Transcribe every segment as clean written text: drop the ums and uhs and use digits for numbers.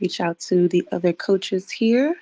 reach out to the other coaches here.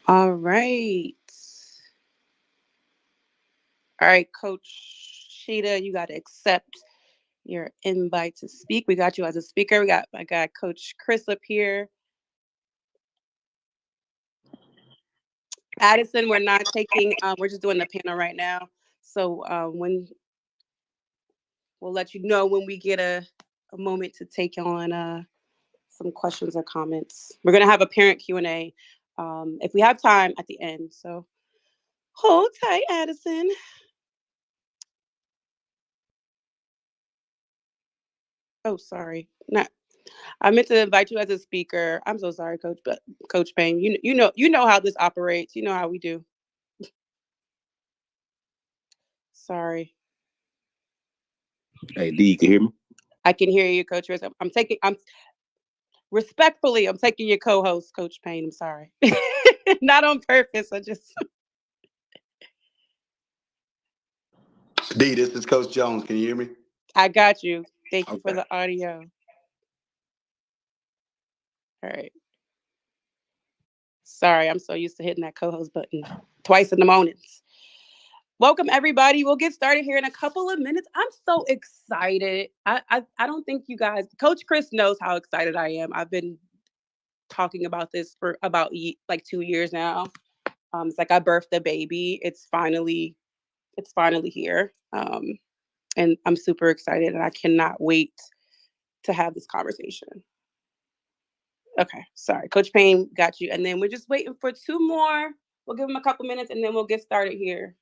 All right. All right, Coach Sheeta, you got to accept your invite to speak. We got you as a speaker. We got my guy, Coach Chris, up here. Addison, we're not taking, we're just doing the panel right now. So when we'll let you know when we get a moment to take on some questions or comments. We're going to have a parent Q&A if we have time at the end. So hold tight, Addison. Oh, sorry. Not. I meant to invite you as a speaker. I'm so sorry, Coach, but Coach Payne, you know how this operates. You know how we do. Sorry. Hey, D, you can hear me? I can hear you, Coach Chris. I'm respectfully, I'm taking your co-host, Coach Payne. I'm sorry. Not on purpose. D, this is Coach Jones. Can you hear me? I got you. Thank you for Okay. the audio. All right. Sorry, I'm so used to hitting that co-host button twice in the mornings. Welcome everybody. We'll get started here in a couple of minutes. I'm so excited. I don't think you guys, Coach Chris knows how excited I am. I've been talking about this for about like 2 years now. It's like I birthed a baby. It's finally here. And I'm super excited and I cannot wait to have this conversation. Okay, sorry. Coach Payne got you. And then we're just waiting for two more. We'll give them a couple minutes and then we'll get started here.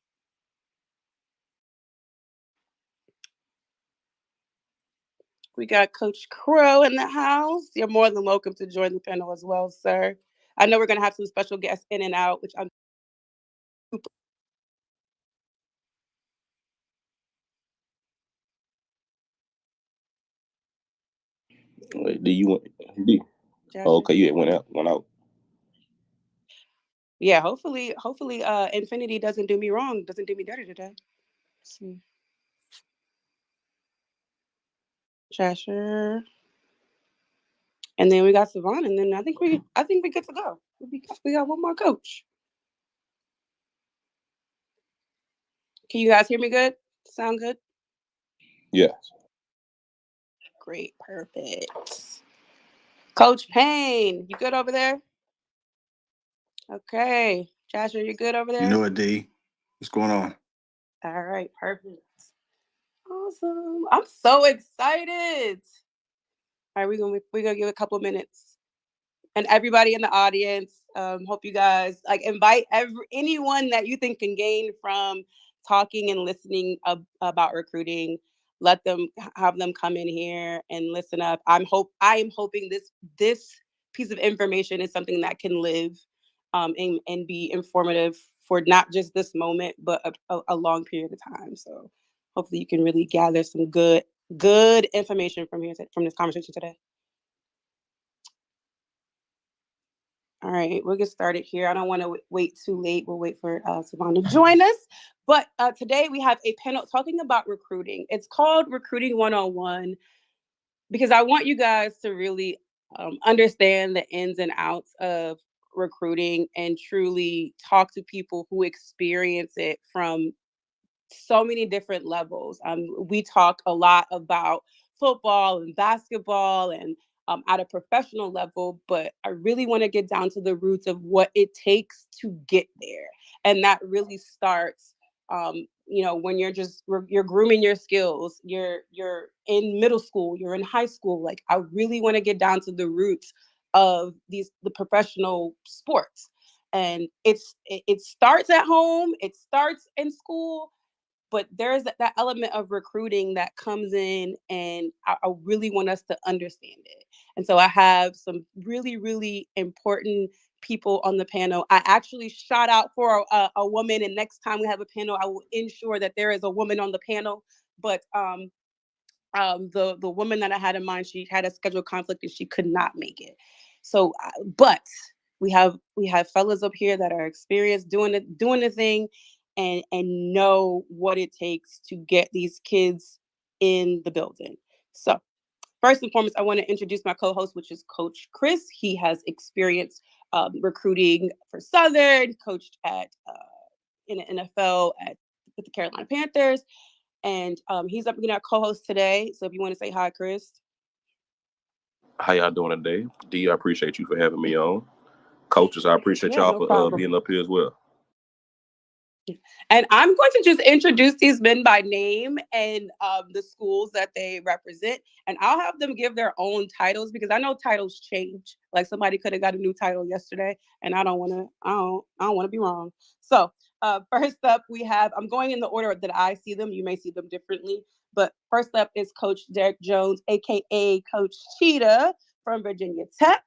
We got Coach Crow in the house. You're more than welcome to join the panel as well, sir. I know we're going to have some special guests in and out, which I'm super. Wait, D, you went? D. Oh, Jasher. okay, you went out. Yeah, hopefully, Infinity doesn't do me wrong, doesn't do me dirty today. Let's see. Jasher. And then we got Savon, and then I think we good to go. We got one more coach. Can you guys hear me good? Sound good? Yeah. Great, perfect. Coach Payne, you good over there? Okay. Joshua, you good over You there? know it, D. What's going on? All right, perfect. Awesome. I'm so excited. All right, we're gonna give it a couple of minutes. And everybody in the audience, hope you guys like invite anyone that you think can gain from talking and listening about recruiting. Let them have them come in here and listen up. I am hoping this piece of information is something that can live and be informative for not just this moment, but a long period of time. So hopefully you can really gather some good information from this conversation today. All right, we'll get started here. I don't want to wait too late. We'll wait for Savannah to join us. But today we have a panel talking about recruiting. It's called Recruiting 101. because I want you guys to really understand the ins and outs of recruiting and truly talk to people who experience it from so many different levels. We talk a lot about football and basketball and at a professional level, but I really want to get down to the roots of what it takes to get there. And that really starts, when you're grooming your skills, you're in middle school, you're in high school. Like I really want to get down to the roots of the professional sports. And it starts at home, it starts in school, but there's that element of recruiting that comes in, and I really want us to understand it. And so I have some really, really important people on the panel. I actually shot out for a woman, and next time we have a panel, I will ensure that there is a woman on the panel. But the woman that I had in mind, she had a scheduled conflict and she could not make it. So, but we have fellas up here that are experienced doing the thing, and know what it takes to get these kids in the building. So, first and foremost, I want to introduce my co-host, which is Coach Chris. He has experience recruiting for Southern, coached at in the NFL with the Carolina Panthers, and he's up being our co-host today. So if you want to say hi, Chris. How y'all doing today? D, I appreciate you for having me on. Coaches, I appreciate Yeah, y'all no for problem. being up here as well. And I'm going to just introduce these men by name and the schools that they represent. And I'll have them give their own titles because I know titles change. Like somebody could have got a new title yesterday, and I don't want to be wrong. So first up, I'm going in the order that I see them. You may see them differently. But first up is Coach Derek Jones, aka Coach Cheetah from Virginia Tech.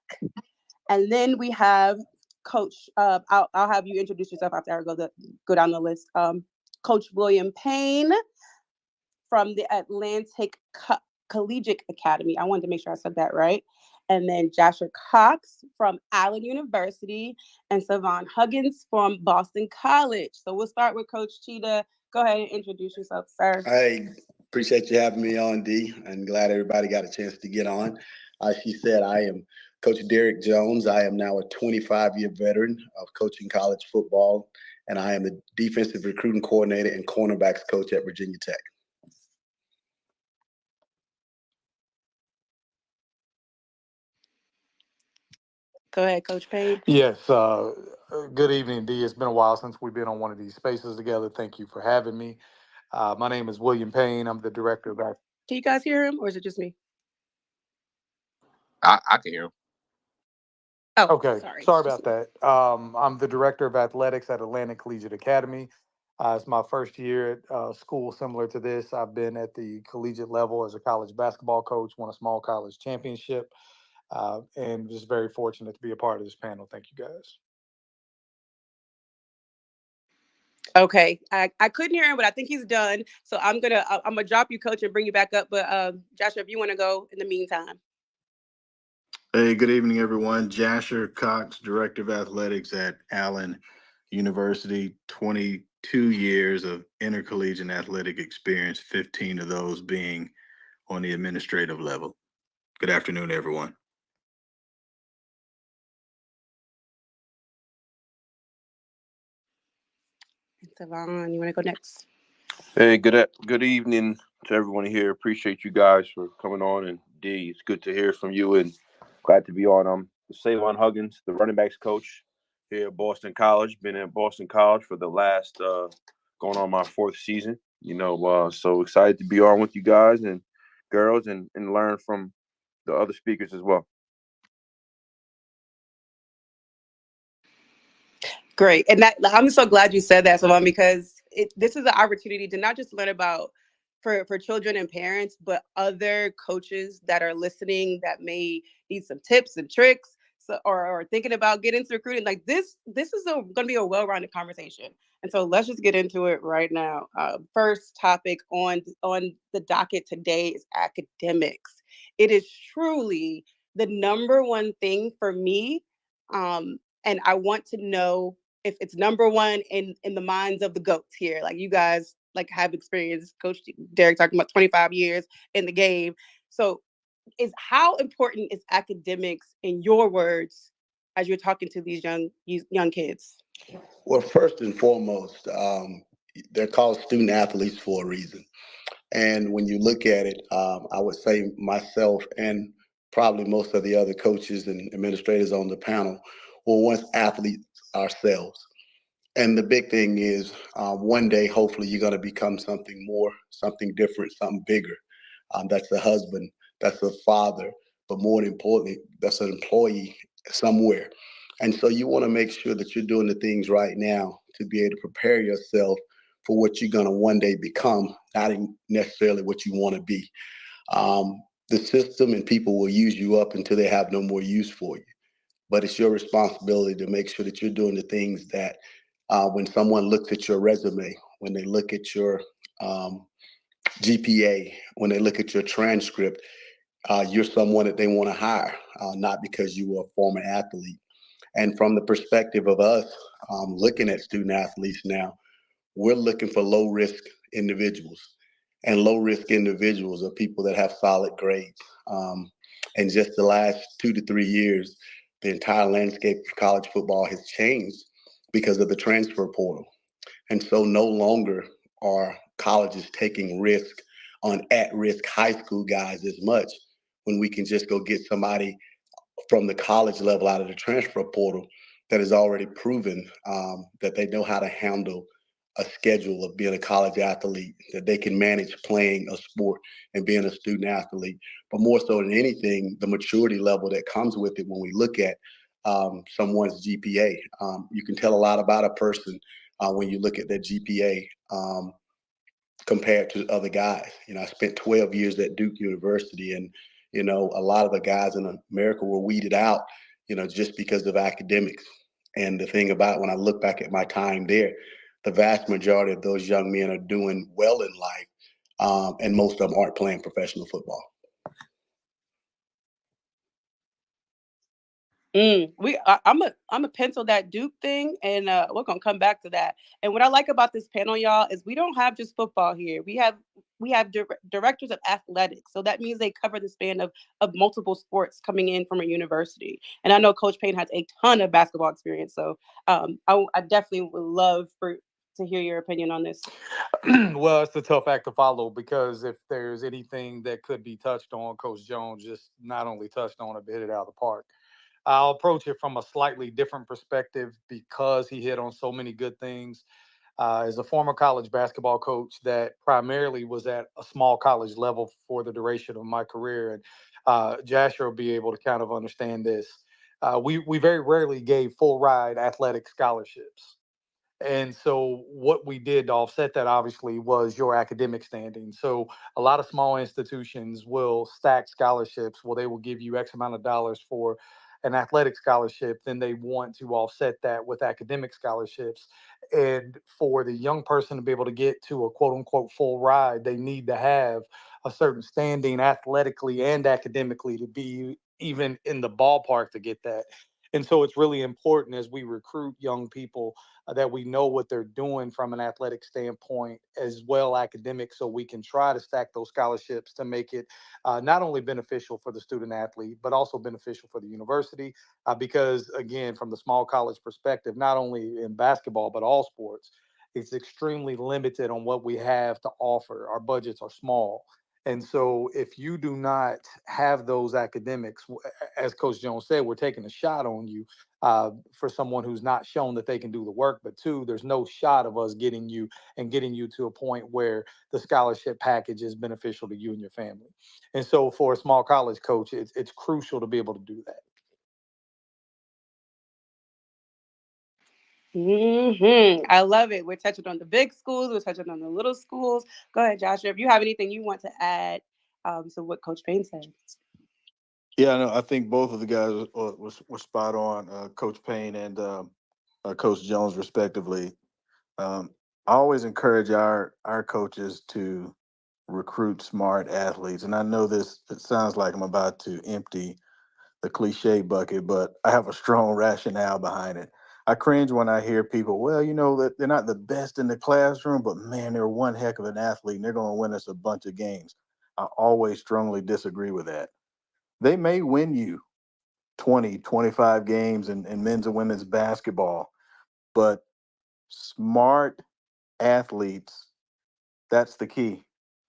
And then we have Coach. I'll have you introduce yourself after I go down the list. Coach William Payne from the Atlantic Collegiate Academy. I wanted to make sure I said that right. And then Joshua Cox from Allen University, and Savon Huggins from Boston College. So we'll start with Coach Cheetah. Go ahead and introduce yourself, sir. I appreciate you having me on, D, and glad everybody got a chance to get on. As she said, I am Coach Derek Jones. I am now a 25-year veteran of coaching college football, and I am the defensive recruiting coordinator and cornerbacks coach at Virginia Tech. Go ahead, Coach Payne. Yes. Good evening, D. It's been a while since we've been on one of these spaces together. Thank you for having me. My name is William Payne. I'm the director of. Can you guys hear him, or is it just me? I can hear him. Oh, okay. Sorry about that. I'm the director of athletics at Atlantic Collegiate Academy. It's my first year at school similar to this. I've been at the collegiate level as a college basketball coach, won a small college championship, and just very fortunate to be a part of this panel. Thank you, guys. Okay, I couldn't hear him, but I think he's done. So I'm gonna drop you, Coach, and bring you back up. But Joshua, if you want to go in the meantime. Hey, good evening, everyone. Jasher Cox, Director of Athletics at Allen University. 22 years of intercollegiate athletic experience, 15 of those being on the administrative level. Good afternoon, everyone. Savon, you want to go next? Hey, good evening to everyone here. Appreciate you guys for coming on. And D, it's good to hear from you and glad to be on. I'm Savon Huggins, the running backs coach here at Boston College. Been at Boston College for the last going on my fourth season. So excited to be on with you guys and girls and learn from the other speakers as well. Great, and I'm so glad you said that, Savon, because this is an opportunity to not just learn about for children and parents, but other coaches that are listening that may need some tips and tricks, or thinking about getting into recruiting. Like this is going to be a well-rounded conversation, and so let's just get into it right now. First topic on the docket today is academics. It is truly the number one thing for me, and I want to know if it's number one in the minds of the GOATs here. Like you guys have experience. Coach Derek talking about 25 years in the game. So is how important is academics in your words as you're talking to these young kids? Well, first and foremost, they're called student athletes for a reason. And when you look at it, I would say myself and probably most of the other coaches and administrators on the panel were once athletes ourselves. And the big thing is one day, hopefully, you're going to become something more, something different, something bigger. That's a husband, that's a father, but more importantly, that's an employee somewhere. And so you want to make sure that you're doing the things right now to be able to prepare yourself for what you're going to one day become, not necessarily what you want to be. The system and people will use you up until they have no more use for you. But it's your responsibility to make sure that you're doing the things that when someone looks at your resume, when they look at your GPA, when they look at your transcript, you're someone that they want to hire, not because you were a former athlete. And from the perspective of us looking at student athletes now, we're looking for low risk individuals. And low risk individuals are people that have solid grades. And just the last 2 to 3 years, the entire landscape of college football has changed because of the transfer portal. And so no longer are colleges taking risk on at-risk high school guys as much when we can just go get somebody from the college level out of the transfer portal that has already proven that they know how to handle a schedule of being a college athlete, that they can manage playing a sport and being a student athlete. But more so than anything, the maturity level that comes with it when we look at someone's GPA. You can tell a lot about a person when you look at their GPA compared to other guys. I spent 12 years at Duke University, and a lot of the guys in America were weeded out, just because of academics. And the thing about when I look back at my time there, the vast majority of those young men are doing well in life, and most of them aren't playing professional football. I'm a pencil that Duke thing, and we're gonna come back to that. And what I like about this panel, y'all, is we don't have just football here. We have directors of athletics, so that means they cover the span of multiple sports coming in from a university. And I know Coach Payne has a ton of basketball experience, so I definitely would love to hear your opinion on this. Well, it's a tough act to follow because if there's anything that could be touched on, Coach Jones just not only touched on it, but hit it out of the park. I'll approach it from a slightly different perspective because he hit on so many good things. As a former college basketball coach that primarily was at a small college level for the duration of my career, and Jasher will be able to kind of understand this. We very rarely gave full ride athletic scholarships. And so what we did to offset that obviously was your academic standing. So a lot of small institutions will stack scholarships. Well, they will give you X amount of dollars for an athletic scholarship. Then they want to offset that with academic scholarships. And for the young person to be able to get to a quote unquote full ride, they need to have a certain standing athletically and academically to be even in the ballpark to get that. And so it's really important as we recruit young people that we know what they're doing from an athletic standpoint as well academic, so we can try to stack those scholarships to make it not only beneficial for the student athlete but also beneficial for the university, because again, from the small college perspective, not only in basketball but all sports, it's extremely limited on what we have to offer. Our budgets are small. And so if you do not have those academics, as Coach Jones said, we're taking a shot on you for someone who's not shown that they can do the work. But two, there's no shot of us getting you to a point where the scholarship package is beneficial to you and your family. And so for a small college coach, it's crucial to be able to do that. I love it. We're touching on the big schools. We're touching on the little schools. Go ahead, Joshua. If you have anything you want to add to what Coach Payne said. Yeah, no, I think both of the guys were spot on, Coach Payne and Coach Jones, respectively. I always encourage our coaches to recruit smart athletes, and I know it sounds like I'm about to empty the cliche bucket, but I have a strong rationale behind it. I cringe when I hear people, well, that they're not the best in the classroom, but man, they're one heck of an athlete and they're going to win us a bunch of games. I always strongly disagree with that. They may win you 20, 25 games in men's and women's basketball, but smart athletes, that's the key.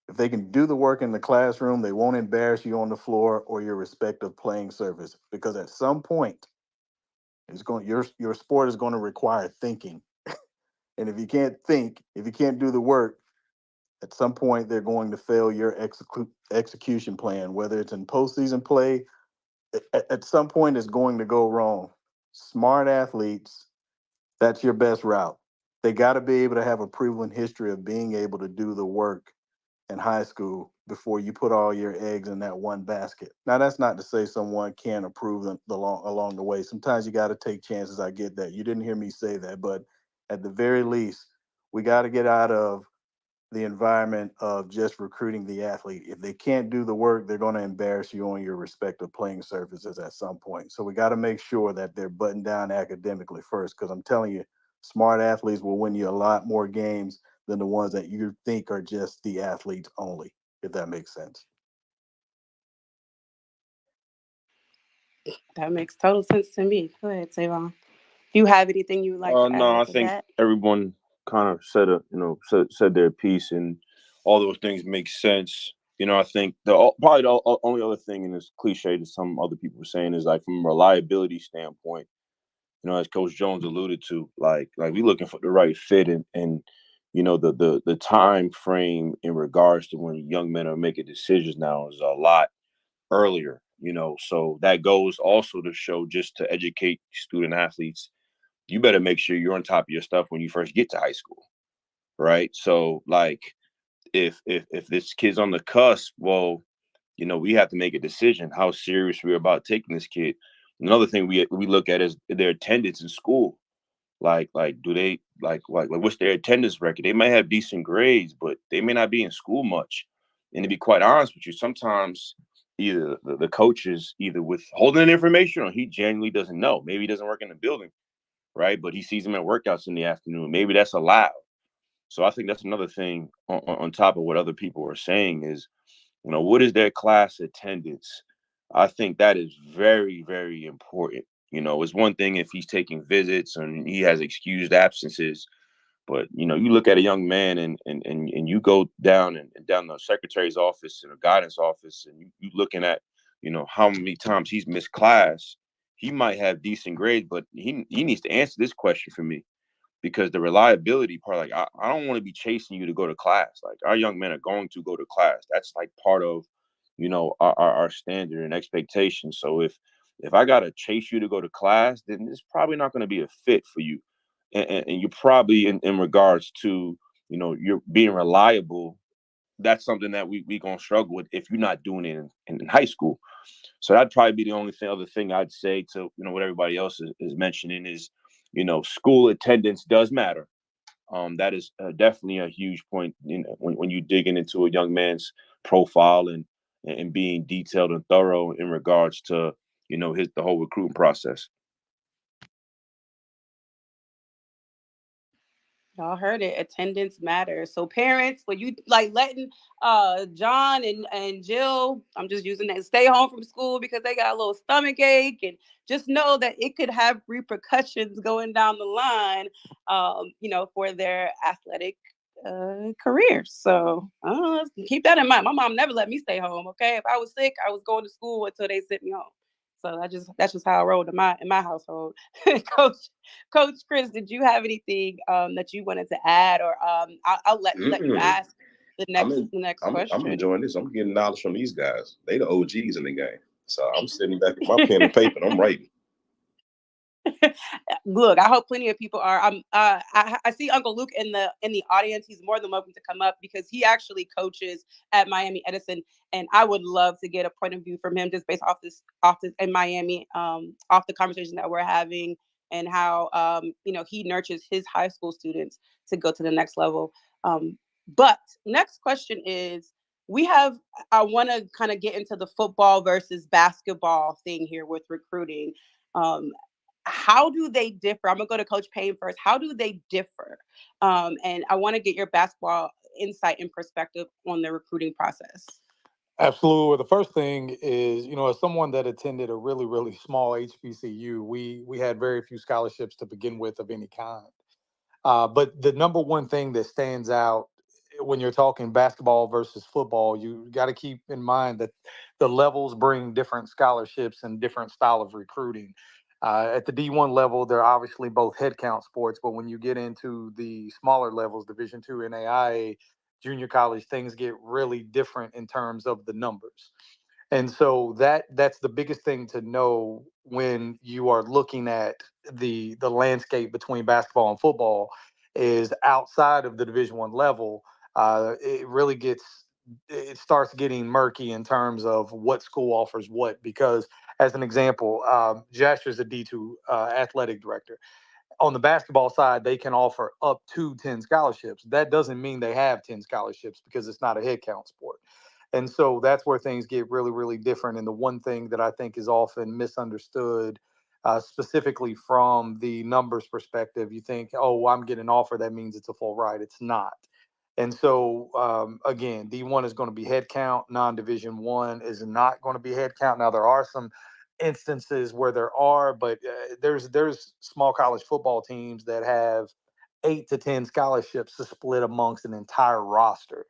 If they can do the work in the classroom, they won't embarrass you on the floor or your respective playing surface, because at some point your sport is going to require thinking. And if you can't think, if you can't do the work, at some point they're going to fail your execution plan, whether it's in postseason play. At some point it's going to go wrong. Smart athletes, that's your best route. They got to be able to have a proven history of being able to do the work in high school before you put all your eggs in that one basket. Now, that's not to say someone can't improve them along the way. Sometimes you got to take chances. I get that. You didn't hear me say that, but at the very least, we got to get out of the environment of just recruiting the athlete. If they can't do the work, they're going to embarrass you on your respective playing surfaces at some point. So we got to make sure that they're buttoned down academically first, because I'm telling you, smart athletes will win you a lot more games than the ones that you think are just the athletes only, if that makes sense. That makes total sense to me. Go ahead, Savon. Do you have anything you would like to No, add I to think that? everyone kind of said their piece, and all those things make sense. I think probably the only other thing, and it's cliche that some other people were saying, is like from a reliability standpoint. As Coach Jones alluded to, like we looking for the right fit, and the time frame in regards to when young men are making decisions now is a lot earlier. So that goes also to show, just to educate student athletes, you better make sure you're on top of your stuff when you first get to high school, right? So like if this kid's on the cusp, well, we have to make a decision how serious we're about taking this kid. Another thing we look at is their attendance in school. Like do they like what's their attendance record? They might have decent grades, but they may not be in school much. And to be quite honest with you, sometimes either the coach is either withholding information, or he genuinely doesn't know. Maybe he doesn't work in the building, right? But he sees them at workouts in the afternoon. Maybe that's allowed. So I think that's another thing on top of what other people are saying is, what is their class attendance? I think that is very, very important. It's one thing if he's taking visits and he has excused absences, but you look at a young man and you go down and down the secretary's office and a guidance office, and you looking at how many times he's missed class. He might have decent grades, but he needs to answer this question for me, because the reliability part, like I don't want to be chasing you to go to class. Like, our young men are going to go to class. That's like part of our standard and expectation. So if I gotta chase you to go to class, then it's probably not going to be a fit for you. And you're probably in regards to you're being reliable. That's something that we gonna struggle with if you're not doing it in high school. So that'd probably be the only other thing I'd say to what everybody else is mentioning is, school attendance does matter. That is definitely a huge point when you digging into a young man's profile and being detailed and thorough in regards to the whole recruiting process. Y'all heard it. Attendance matters. So parents, when you like letting John and Jill, I'm just using that, stay home from school because they got a little stomach ache, and just know that it could have repercussions going down the line, for their athletic careers. So keep that in mind. My mom never let me stay home. Okay, if I was sick, I was going to school until they sent me home. So that's just how I rolled in my household. Coach Chris, did you have anything that you wanted to add, or I'll let you Mm-mm. ask the next I'm question. enjoying this. I'm getting knowledge from these guys. They the OGs in the game. So I'm sitting back with my pen and paper and I'm writing. Look, I hope plenty of people are. I see Uncle Luke in the audience. He's more than welcome to come up because he actually coaches at Miami Edison, and I would love to get a point of view from him just based off this in Miami, off the conversation that we're having, and how he nurtures his high school students to go to the next level. But next question is, I want to kind of get into the football versus basketball thing here with recruiting. How do they differ? I'm gonna go to Coach Payne first. How do they differ? And I want to get your basketball insight and perspective on the recruiting process. Absolutely. Well, the first thing is, as someone that attended a really, really small HBCU, we had very few scholarships to begin with of any kind. But the number one thing that stands out when you're talking basketball versus football, you got to keep in mind that the levels bring different scholarships and different style of recruiting. At the D1 level, they're obviously both headcount sports, but when you get into the smaller levels, Division two, NAIA, junior college, things get really different in terms of the numbers. And so that's the biggest thing to know when you are looking at the landscape between basketball and football is outside of the Division one level. It starts getting murky in terms of what school offers what. Because, as an example, Jasher is a D2 athletic director. On the basketball side, they can offer up to 10 scholarships. That doesn't mean they have 10 scholarships because it's not a head count sport. And so that's where things get really, really different. And the one thing that I think is often misunderstood, specifically from the numbers perspective, you think, oh, I'm getting an offer, that means it's a full ride. It's not. And so, again, D1 is going to be head count. Non-Division one is not going to be head count. Now, there are some instances where there are, but there's small college football teams that have 8 to 10 scholarships to split amongst an entire roster,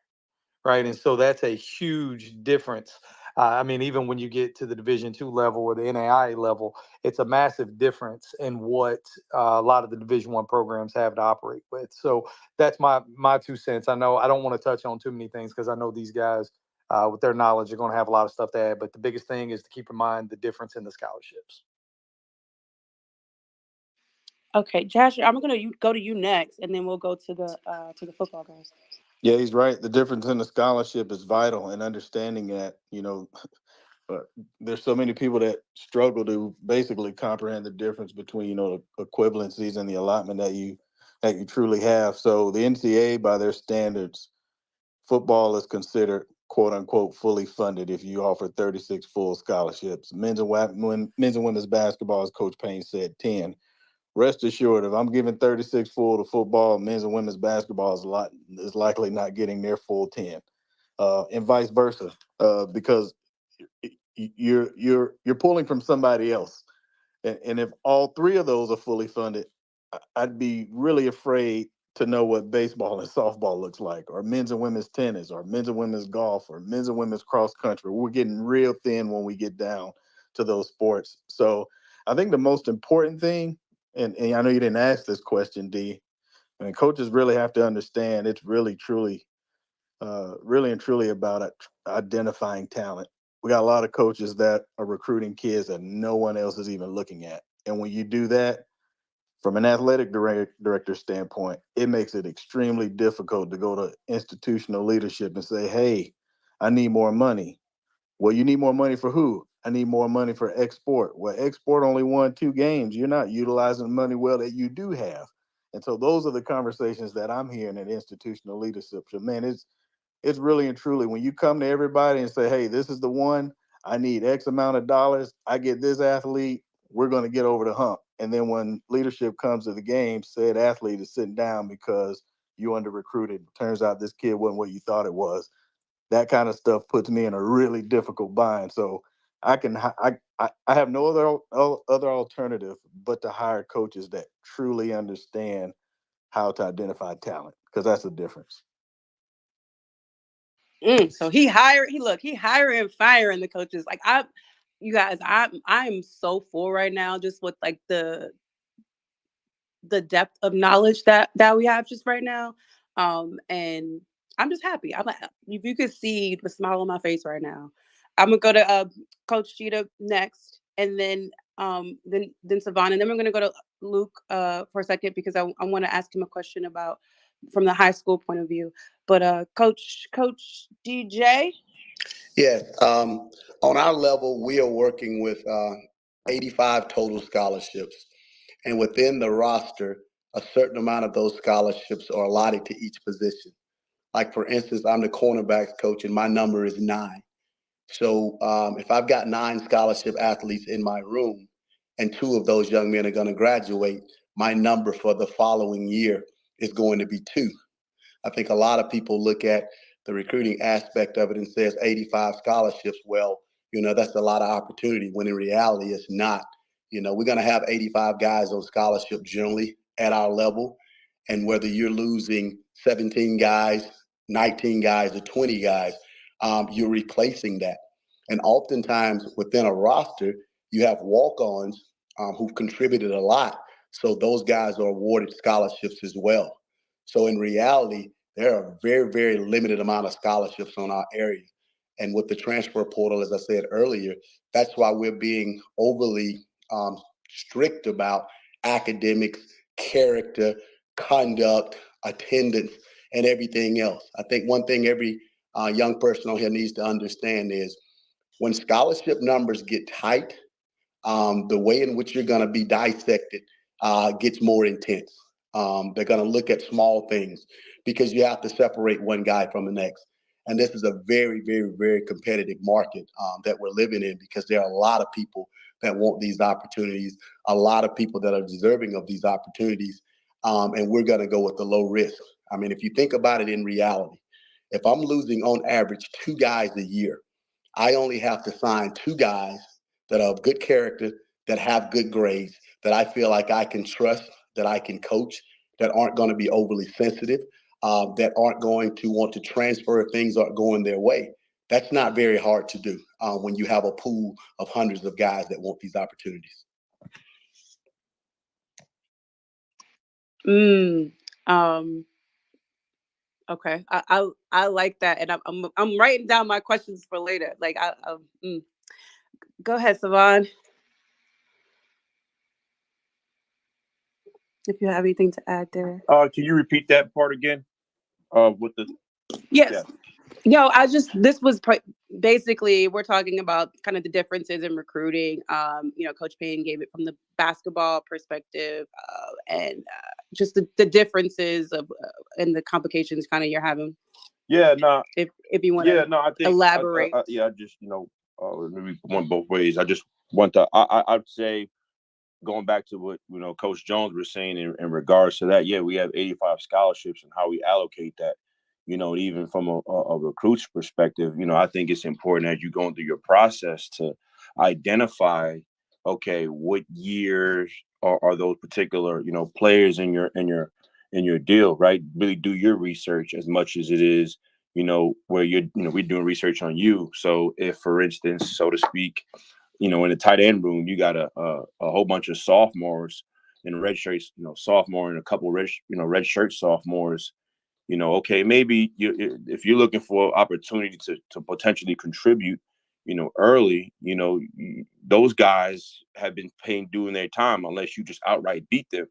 right? And so that's a huge difference. I mean, even when you get to the Division two level or the NAIA level, it's a massive difference in what a lot of the Division one programs have to operate with. So that's my 2 cents. I know I don't want to touch on too many things because I know these guys, with their knowledge, are going to have a lot of stuff to add. But the biggest thing is to keep in mind the difference in the scholarships. Okay, Josh, I'm gonna go to you next, and then we'll go to the football guys. Yeah, he's right. The difference in the scholarship is vital, and understanding that, there's so many people that struggle to basically comprehend the difference between, the equivalencies and the allotment that you truly have. So the NCAA, by their standards, football is considered quote unquote fully funded if you offer 36 full scholarships. Men's and women's basketball, as Coach Payne said, 10. Rest assured, if I'm giving 36 full to football, men's and women's basketball is likely not getting their full 10, and vice versa, because you're pulling from somebody else, and if all three of those are fully funded, I'd be really afraid to know what baseball and softball looks like, or men's and women's tennis, or men's and women's golf, or men's and women's cross country. We're getting real thin when we get down to those sports. So I think the most important thing, and I know you didn't ask this question, D, and coaches really have to understand it's really and truly about identifying talent. We got a lot of coaches that are recruiting kids that no one else is even looking at. And when you do that, from an athletic director standpoint, it makes it extremely difficult to go to institutional leadership and say, hey, I need more money. Well, you need more money for who? I need more money for export. Well, export only won 2 games. You're not utilizing the money well that you do have. And so those are the conversations that I'm hearing in institutional leadership. So, man, it's really and truly when you come to everybody and say, hey, this is the one, I need X amount of dollars, I get this athlete, we're going to get over the hump. And then when leadership comes to the game, said athlete is sitting down because you under recruited. Turns out this kid wasn't what you thought it was. That kind of stuff puts me in a really difficult bind. So I have no other alternative but to hire coaches that truly understand how to identify talent, because that's the difference. So he hiring, firing the coaches. Like you guys, I'm so full right now, just with like the depth of knowledge that we have just right now. And I'm just happy. I'm like, if you could see the smile on my face right now. I'm gonna go to Coach Cheetah next, and then Savannah, and then we're gonna go to Luke for a second because I want to ask him a question about from the high school point of view. But Coach DJ. Yeah, on our level, we are working with 85 total scholarships. And within the roster, a certain amount of those scholarships are allotted to each position. Like, for instance, I'm the cornerbacks coach, and my number is 9. So if I've got 9 scholarship athletes in my room, and 2 of those young men are going to graduate, my number for the following year is going to be 2. I think a lot of people look at the recruiting aspect of it and says 85 scholarships. Well, that's a lot of opportunity when in reality it's not. We're going to have 85 guys on scholarship generally at our level. And whether you're losing 17 guys, 19 guys, or 20 guys, you're replacing that. And oftentimes within a roster, you have walk-ons who've contributed a lot. So those guys are awarded scholarships as well. So in reality, there are a very, very limited amount of scholarships on our area. And with the transfer portal, as I said earlier, that's why we're being overly strict about academics, character, conduct, attendance, and everything else. I think one thing every young person on here needs to understand is when scholarship numbers get tight, the way in which you're going to be dissected gets more intense. They're going to look at small things because you have to separate one guy from the next. And this is a very, very, very competitive market that we're living in because there are a lot of people that want these opportunities, a lot of people that are deserving of these opportunities. And we're going to go with the low risk. I mean, if you think about it in reality, if I'm losing on average 2 guys a year, I only have to sign 2 guys that are of good character, that have good grades, that I feel like I can trust, that I can coach, that aren't going to be overly sensitive, that aren't going to want to transfer if things aren't going their way. That's not very hard to do when you have a pool of hundreds of guys that want these opportunities. Okay, I like that, and I'm writing down my questions for later. Like, go ahead, Savon, if you have anything to add there. Can you repeat that part again? With the Yes. Yo, this was basically, we're talking about kind of the differences in recruiting. Coach Payne gave it from the basketball perspective, and just the differences of and the complications kind of you're having. Yeah, no. If you want to I think elaborate. I just maybe went both ways. I just want to I'd say, going back to what Coach Jones was saying in regards to that, we have 85 scholarships and how we allocate that. Even from a recruit's perspective, I think it's important as you're going through your process to identify, okay, what years are those particular players in your deal, right? Really do your research as much as it is where we're doing research on you. So if, for instance, so to speak, in the tight end room, you got a whole bunch of sophomores and red shirts, sophomore and a couple red shirt sophomores. Okay, maybe if you're looking for opportunity to potentially contribute, early, those guys have been paying due in their time unless you just outright beat them.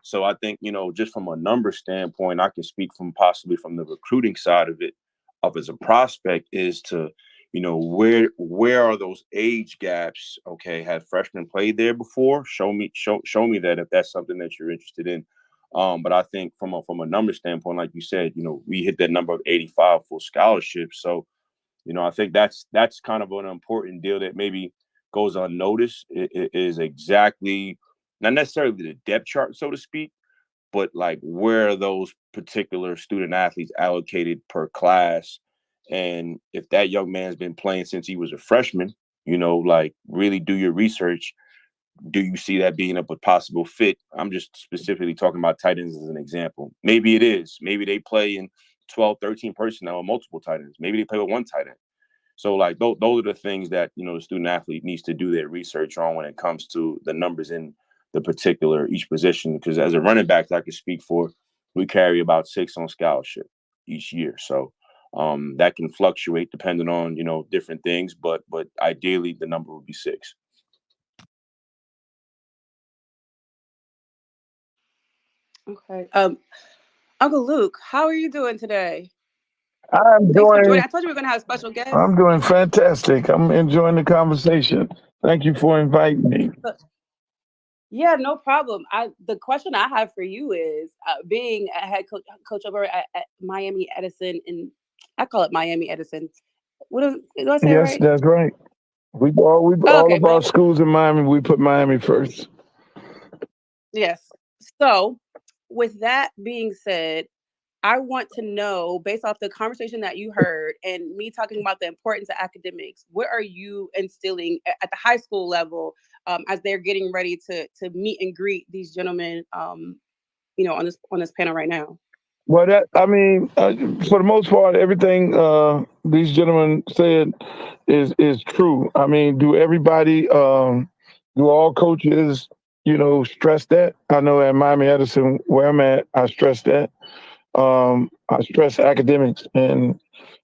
So I think, just from a number standpoint, I can speak possibly from the recruiting side of it, as a prospect, is to, where are those age gaps? Okay, have freshmen played there before? Show me that if that's something that you're interested in. But I think from a number standpoint, like you said, we hit that number of 85 full scholarships. So, I think that's kind of an important deal that maybe goes unnoticed. It is exactly not necessarily the depth chart, so to speak, but like where are those particular student athletes allocated per class. And if that young man's been playing since he was a freshman, like really do your research. Do you see that being a possible fit? I'm just specifically talking about tight ends as an example. Maybe it is. Maybe they play in 12, 13 personnel or multiple tight ends. Maybe they play with one tight end. So like those are the things that, the student athlete needs to do their research on when it comes to the numbers in the particular each position. Because as a running back, I can speak for, we carry about 6 on scholarship each year. So that can fluctuate depending on, different things. But ideally, the number would be 6. Okay. Uncle Luke, how are you doing today? I'm Thanks for joining. doing I told you we were going to have a special guest. I'm doing fantastic. I'm enjoying the conversation. Thank you for inviting me. Yeah, no problem. The question I have for you is, being a head coach over at Miami Edison, and I call it Miami Edison. Do I say Yes, right? that's right. All Okay, of our schools in Miami, we put Miami first. Yes. So, with that being said, I want to know, based off the conversation that you heard and me talking about the importance of academics, what are you instilling at the high school level as they're getting ready to meet and greet these gentlemen, you know, on this panel right now? Well, for the most part, everything these gentlemen said is true. I mean, do all coaches, stress that? I know at Miami Edison, where I'm at, I stress that. I stress academics, and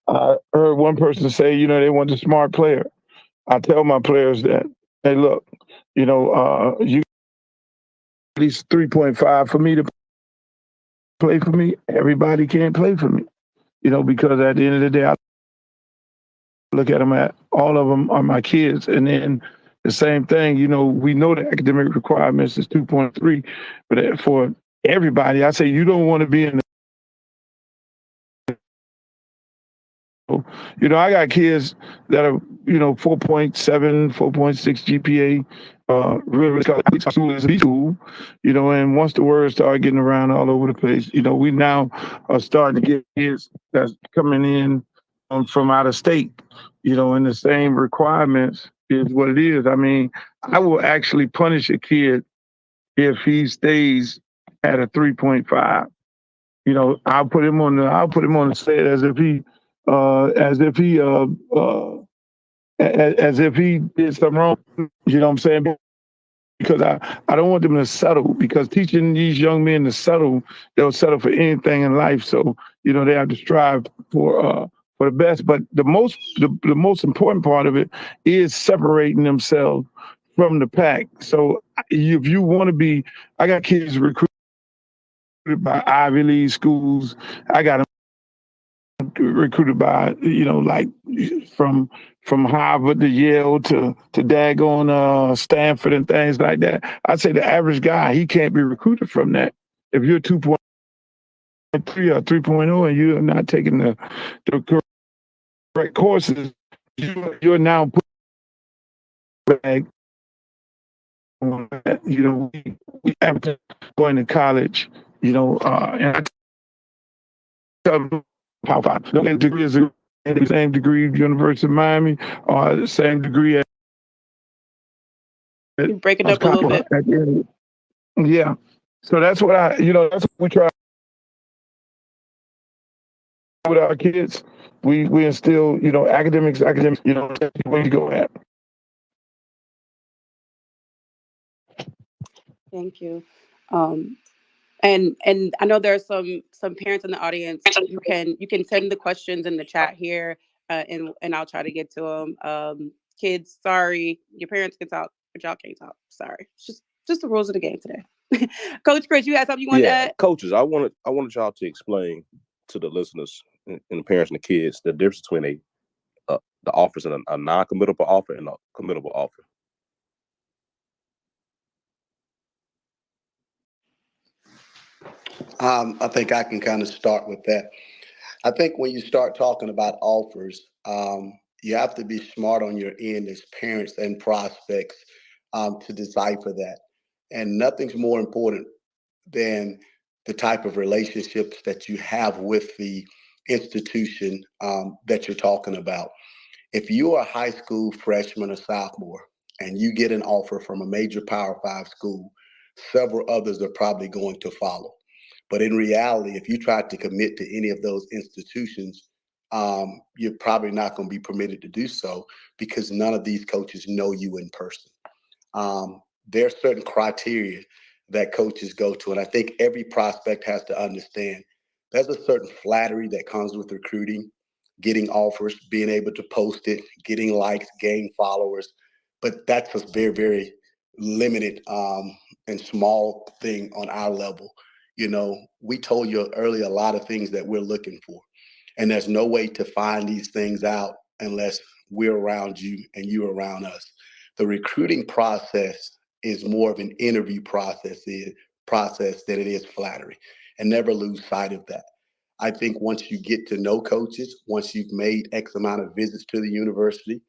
I heard one person say, they want a smart player. I tell my players that, hey, look, you at least 3.5 for me to play for me. Everybody can't play for me, because at the end of the day, I look at them all of them are my kids. And then the same thing, we know the academic requirements is 2.3, but for everybody, I say you don't want to be in I got kids that are, 4.7, 4.6 GPA, really school is B school, and once the word started getting around all over the place, we now are starting to get kids that's coming in from out of state, and the same requirements is what it is. I mean, I will actually punish a kid if he stays at a 3.5. I'll put him on the set as if he did something wrong. You know what I'm saying? Because I don't want them to settle, because teaching these young men to settle, they'll settle for anything in life. So, they have to strive for the best. But the most important part of it is separating themselves from the pack. So if you want to be, I got kids recruited by Ivy League schools. I got them recruited by, like from Harvard to Yale to daggone Stanford and things like that. I'd say the average guy, he can't be recruited from that. If you're 2.3 or 3.0 and you're not taking the correct courses, you're now put back. We have to going to college, and I tell them, Power 5. The degree is the same degree at University of Miami, or the same degree at You're breaking up a little bit. Yeah. So that's what that's what we try with our kids. We instill, academics, where you go at. Thank you. And I know there's some parents in the audience. You can send the questions in the chat here, and I'll try to get to them. Kids, sorry, your parents can talk, but y'all can't talk. Sorry, it's just the rules of the game today. Coach Chris, you had something you wanted to add? Coaches, I wanted y'all to explain to the listeners and the parents and the kids the difference between the offers and a non-committable offer and a committable offer. I think I can kind of start with that. I think when you start talking about offers, you have to be smart on your end as parents and prospects to decipher that. And nothing's more important than the type of relationships that you have with the institution that you're talking about. If you are a high school freshman or sophomore and you get an offer from a major Power 5 school, several others are probably going to follow. But in reality, if you try to commit to any of those institutions, you're probably not going to be permitted to do so because none of these coaches know you in person. There are certain criteria that coaches go to, and I think every prospect has to understand there's a certain flattery that comes with recruiting, getting offers, being able to post it, getting likes, gain followers, but that's a very, very limited and small thing on our level. We told you earlier a lot of things that we're looking for, and there's no way to find these things out unless we're around you and you're around us. The recruiting process is more of an interview process than it is flattery, and never lose sight of that. I think once you get to know coaches, once you've made X amount of visits to the university,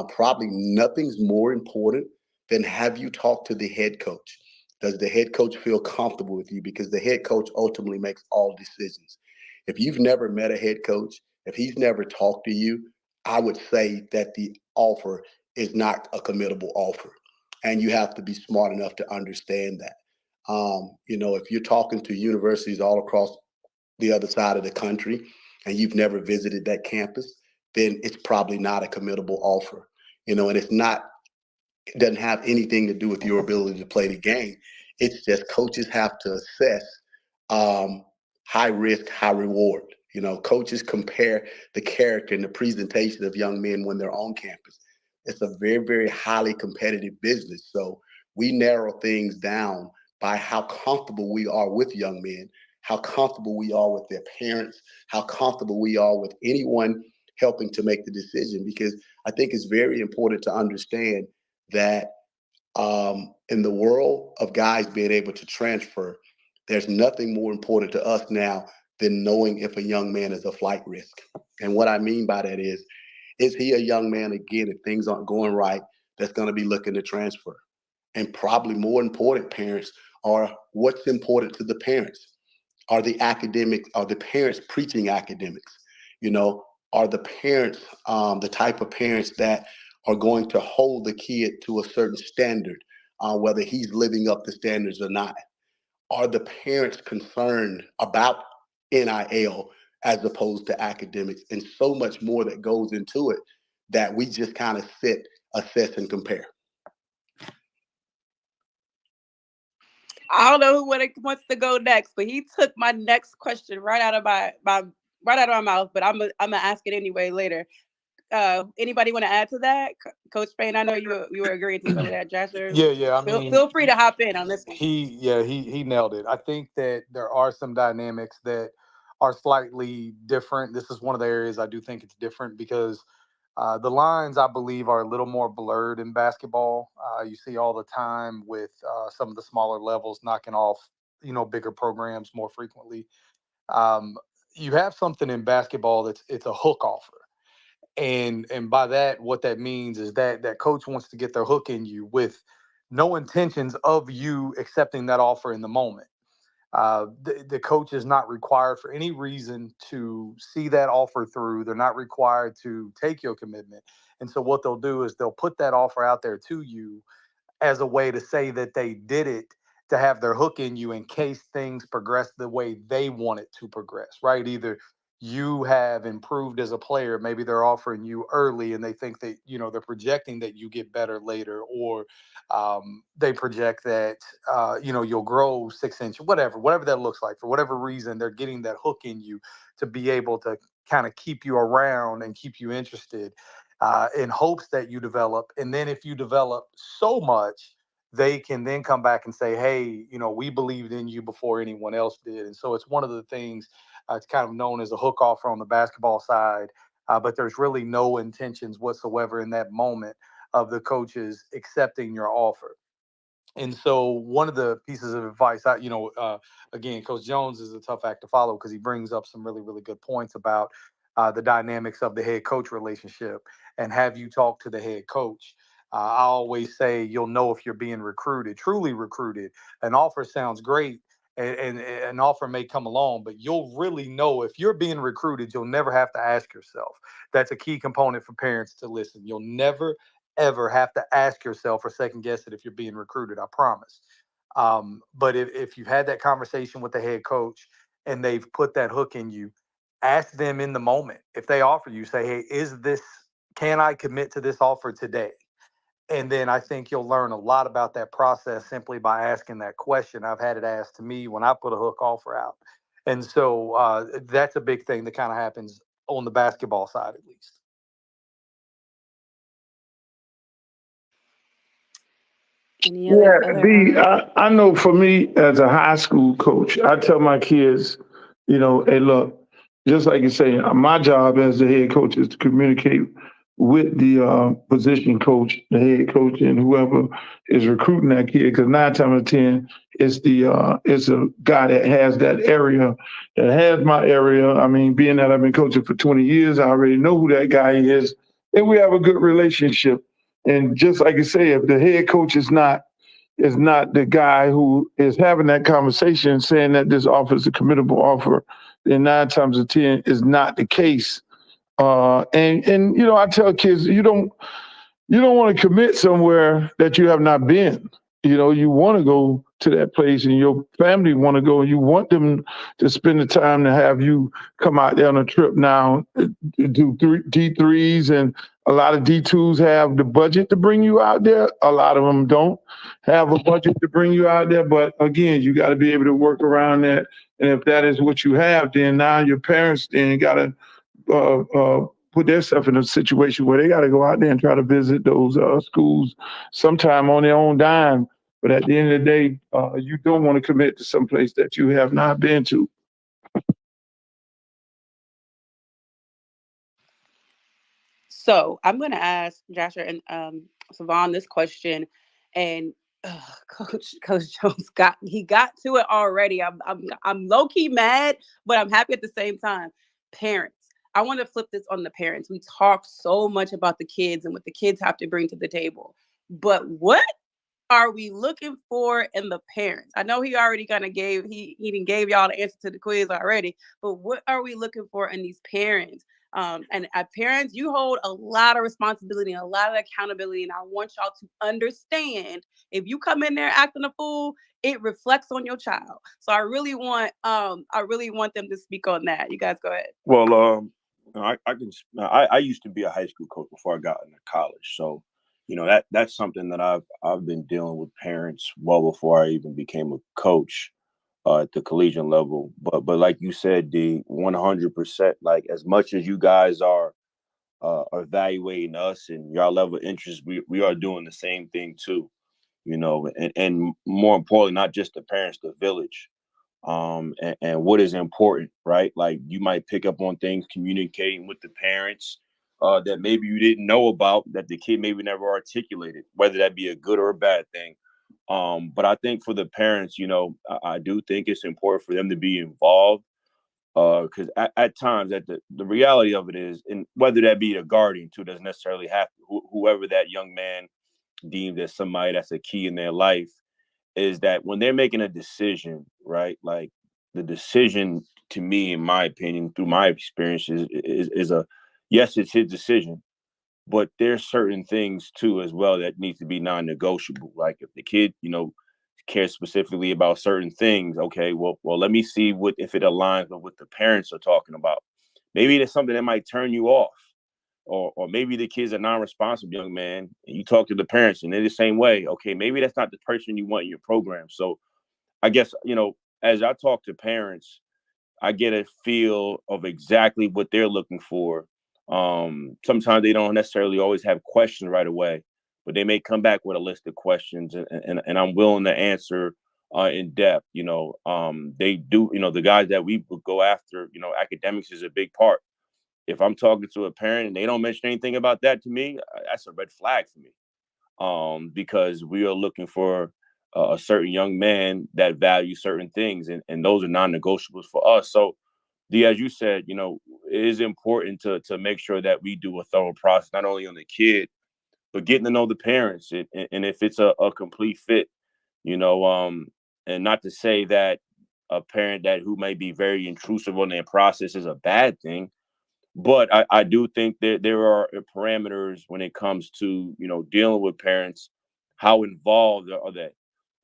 probably nothing's more important than have you talk to the head coach. Does the head coach feel comfortable with you? Because the head coach ultimately makes all decisions. If you've never met a head coach, if he's never talked to you, I would say that the offer is not a committable offer. And you have to be smart enough to understand that. If you're talking to universities all across the other side of the country and you've never visited that campus, then it's probably not a committable offer. And it doesn't have anything to do with your ability to play the game. It's just coaches have to assess high risk, high reward. Coaches compare the character and the presentation of young men when they're on campus. It's a very, very highly competitive business. So we narrow things down by how comfortable we are with young men, how comfortable we are with their parents, how comfortable we are with anyone helping to make the decision. Because I think it's very important to understand that in the world of guys being able to transfer, there's nothing more important to us now than knowing if a young man is a flight risk. And what I mean by that is he a young man, again, if things aren't going right, that's going to be looking to transfer? And probably more important, parents, are what's important to the parents. Are the parents preaching academics? Are the parents the type of parents that are going to hold the kid to a certain standard, whether he's living up to standards or not? Are the parents concerned about NIL as opposed to academics? And so much more that goes into it that we just kind of sit, assess, and compare. I don't know who wants to go next, but he took my next question right out of my mouth. But I'm gonna ask it anyway later. Anybody want to add to that, Coach Payne? I know you were agreeing to some of that, Jasher. Yeah. I mean, feel free to hop in on this one. He nailed it. I think that there are some dynamics that are slightly different. This is one of the areas I do think it's different because the lines, I believe, are a little more blurred in basketball. You see all the time with some of the smaller levels knocking off, bigger programs more frequently. You have something in basketball it's a hook offer. And by that, what that means is that coach wants to get their hook in you with no intentions of you accepting that offer in the moment. The coach is not required for any reason to see that offer through. They're not required to take your commitment. And so what they'll do is they'll put that offer out there to you as a way to say that they did it to have their hook in you in case things progress the way they want it to progress, right? Either you have improved as a player, maybe they're offering you early and they think that, they're projecting that you get better later, or they project that, you'll grow 6 inches, whatever that looks like. For whatever reason, they're getting that hook in you to be able to kind of keep you around and keep you interested in hopes that you develop. And then if you develop so much, they can then come back and say, hey, we believed in you before anyone else did. And so it's one of the things, it's kind of known as a hook offer on the basketball side, but there's really no intentions whatsoever in that moment of the coaches accepting your offer. And so one of the pieces of advice, again, Coach Jones is a tough act to follow because he brings up some really, really good points about the dynamics of the head coach relationship and have you talk to the head coach. I always say you'll know if you're being recruited, truly recruited. An offer sounds great and an offer may come along, but you'll really know if you're being recruited. You'll never have to ask yourself. That's a key component for parents to listen. You'll never ever have to ask yourself or second guess it if you're being recruited, I promise. But if you've had that conversation with the head coach and they've put that hook in you, ask them in the moment. If they offer you, say, hey, can I commit to this offer today? And then I think you'll learn a lot about that process simply by asking that question. I've had it asked to me when I put a hook offer out. And so that's a big thing that kind of happens on the basketball side, at least. I know for me as a high school coach, I tell my kids, hey, look, just like you say, my job as the head coach is to communicate with the position coach, the head coach, and whoever is recruiting that kid. Because 9 times out of 10, it's a guy that has that area, that has my area. I mean, being that I've been coaching for 20 years, I already know who that guy is, and we have a good relationship. And just like you say, if the head coach is not the guy who is having that conversation saying that this offer is a committable offer, then 9 times out of 10 is not the case. And you know, I tell kids, you don't want to commit somewhere that you have not been. You know, you want to go to that place and your family want to go and you want them to spend the time to have you come out there on a trip now, do D3s, and a lot of D2s have the budget to bring you out there. A lot of them don't have a budget to bring you out there. But again, you got to be able to work around that. And if that is what you have, then now your parents then got to put themselves in a situation where they got to go out there and try to visit those schools sometime on their own dime. But at the end of the day, you don't want to commit to some place that you have not been to. So I'm going to ask Joshua and Savon this question, and Coach Jones got to it already. I'm low key mad, but I'm happy at the same time. Parents, I want to flip this on the parents. We talk so much about the kids and what the kids have to bring to the table, but what are we looking for in the parents? I know he already kind of he even gave y'all the answer to the quiz already, but what are we looking for in these parents? And as parents, you hold a lot of responsibility and a lot of accountability. And I want y'all to understand, if you come in there acting a fool, it reflects on your child. So I really want them to speak on that. You guys go ahead. Well, I used to be a high school coach before I got into college. So, you know, that's something that I've been dealing with parents well before I even became a coach at the collegiate level. But like you said, D, 100%, like as much as you guys are evaluating us and your level of interest, we are doing the same thing too, you know, and more importantly, not just the parents, the village. And what is important, right? Like you might pick up on things communicating with the parents that maybe you didn't know about, that the kid maybe never articulated, whether that be a good or a bad thing. But I think for the parents, you know, I do think it's important for them to be involved, because at times, the reality of it is, and whether that be a guardian too, doesn't necessarily have to, whoever that young man deemed as somebody that's a key in their life, is that when they're making a decision, right? Like the decision, to me, in my opinion, through my experiences, is a yes, it's his decision, but there's certain things too as well that needs to be non-negotiable. Like if the kid, you know, cares specifically about certain things, okay, well, let me see what if it aligns with what the parents are talking about. Maybe there's something that might turn you off. Or maybe the kid's a non-responsive young man and you talk to the parents and they're the same way. Okay, maybe that's not the person you want in your program. So I guess, you know, as I talk to parents, I get a feel of exactly what they're looking for. Sometimes they don't necessarily always have questions right away, but they may come back with a list of questions, and I'm willing to answer in depth. You know, they do. You know, the guys that we would go after. You know, academics is a big part. If I'm talking to a parent and they don't mention anything about that to me, that's a red flag for me. Because we are looking for a certain young man that values certain things, and those are non-negotiables for us. So, as you said, you know, it is important to make sure that we do a thorough process, not only on the kid, but getting to know the parents, and if it's a complete fit, you know, and not to say that a parent that who may be very intrusive on their process is a bad thing, but I do think that there are parameters when it comes to, you know, dealing with parents. How involved are they?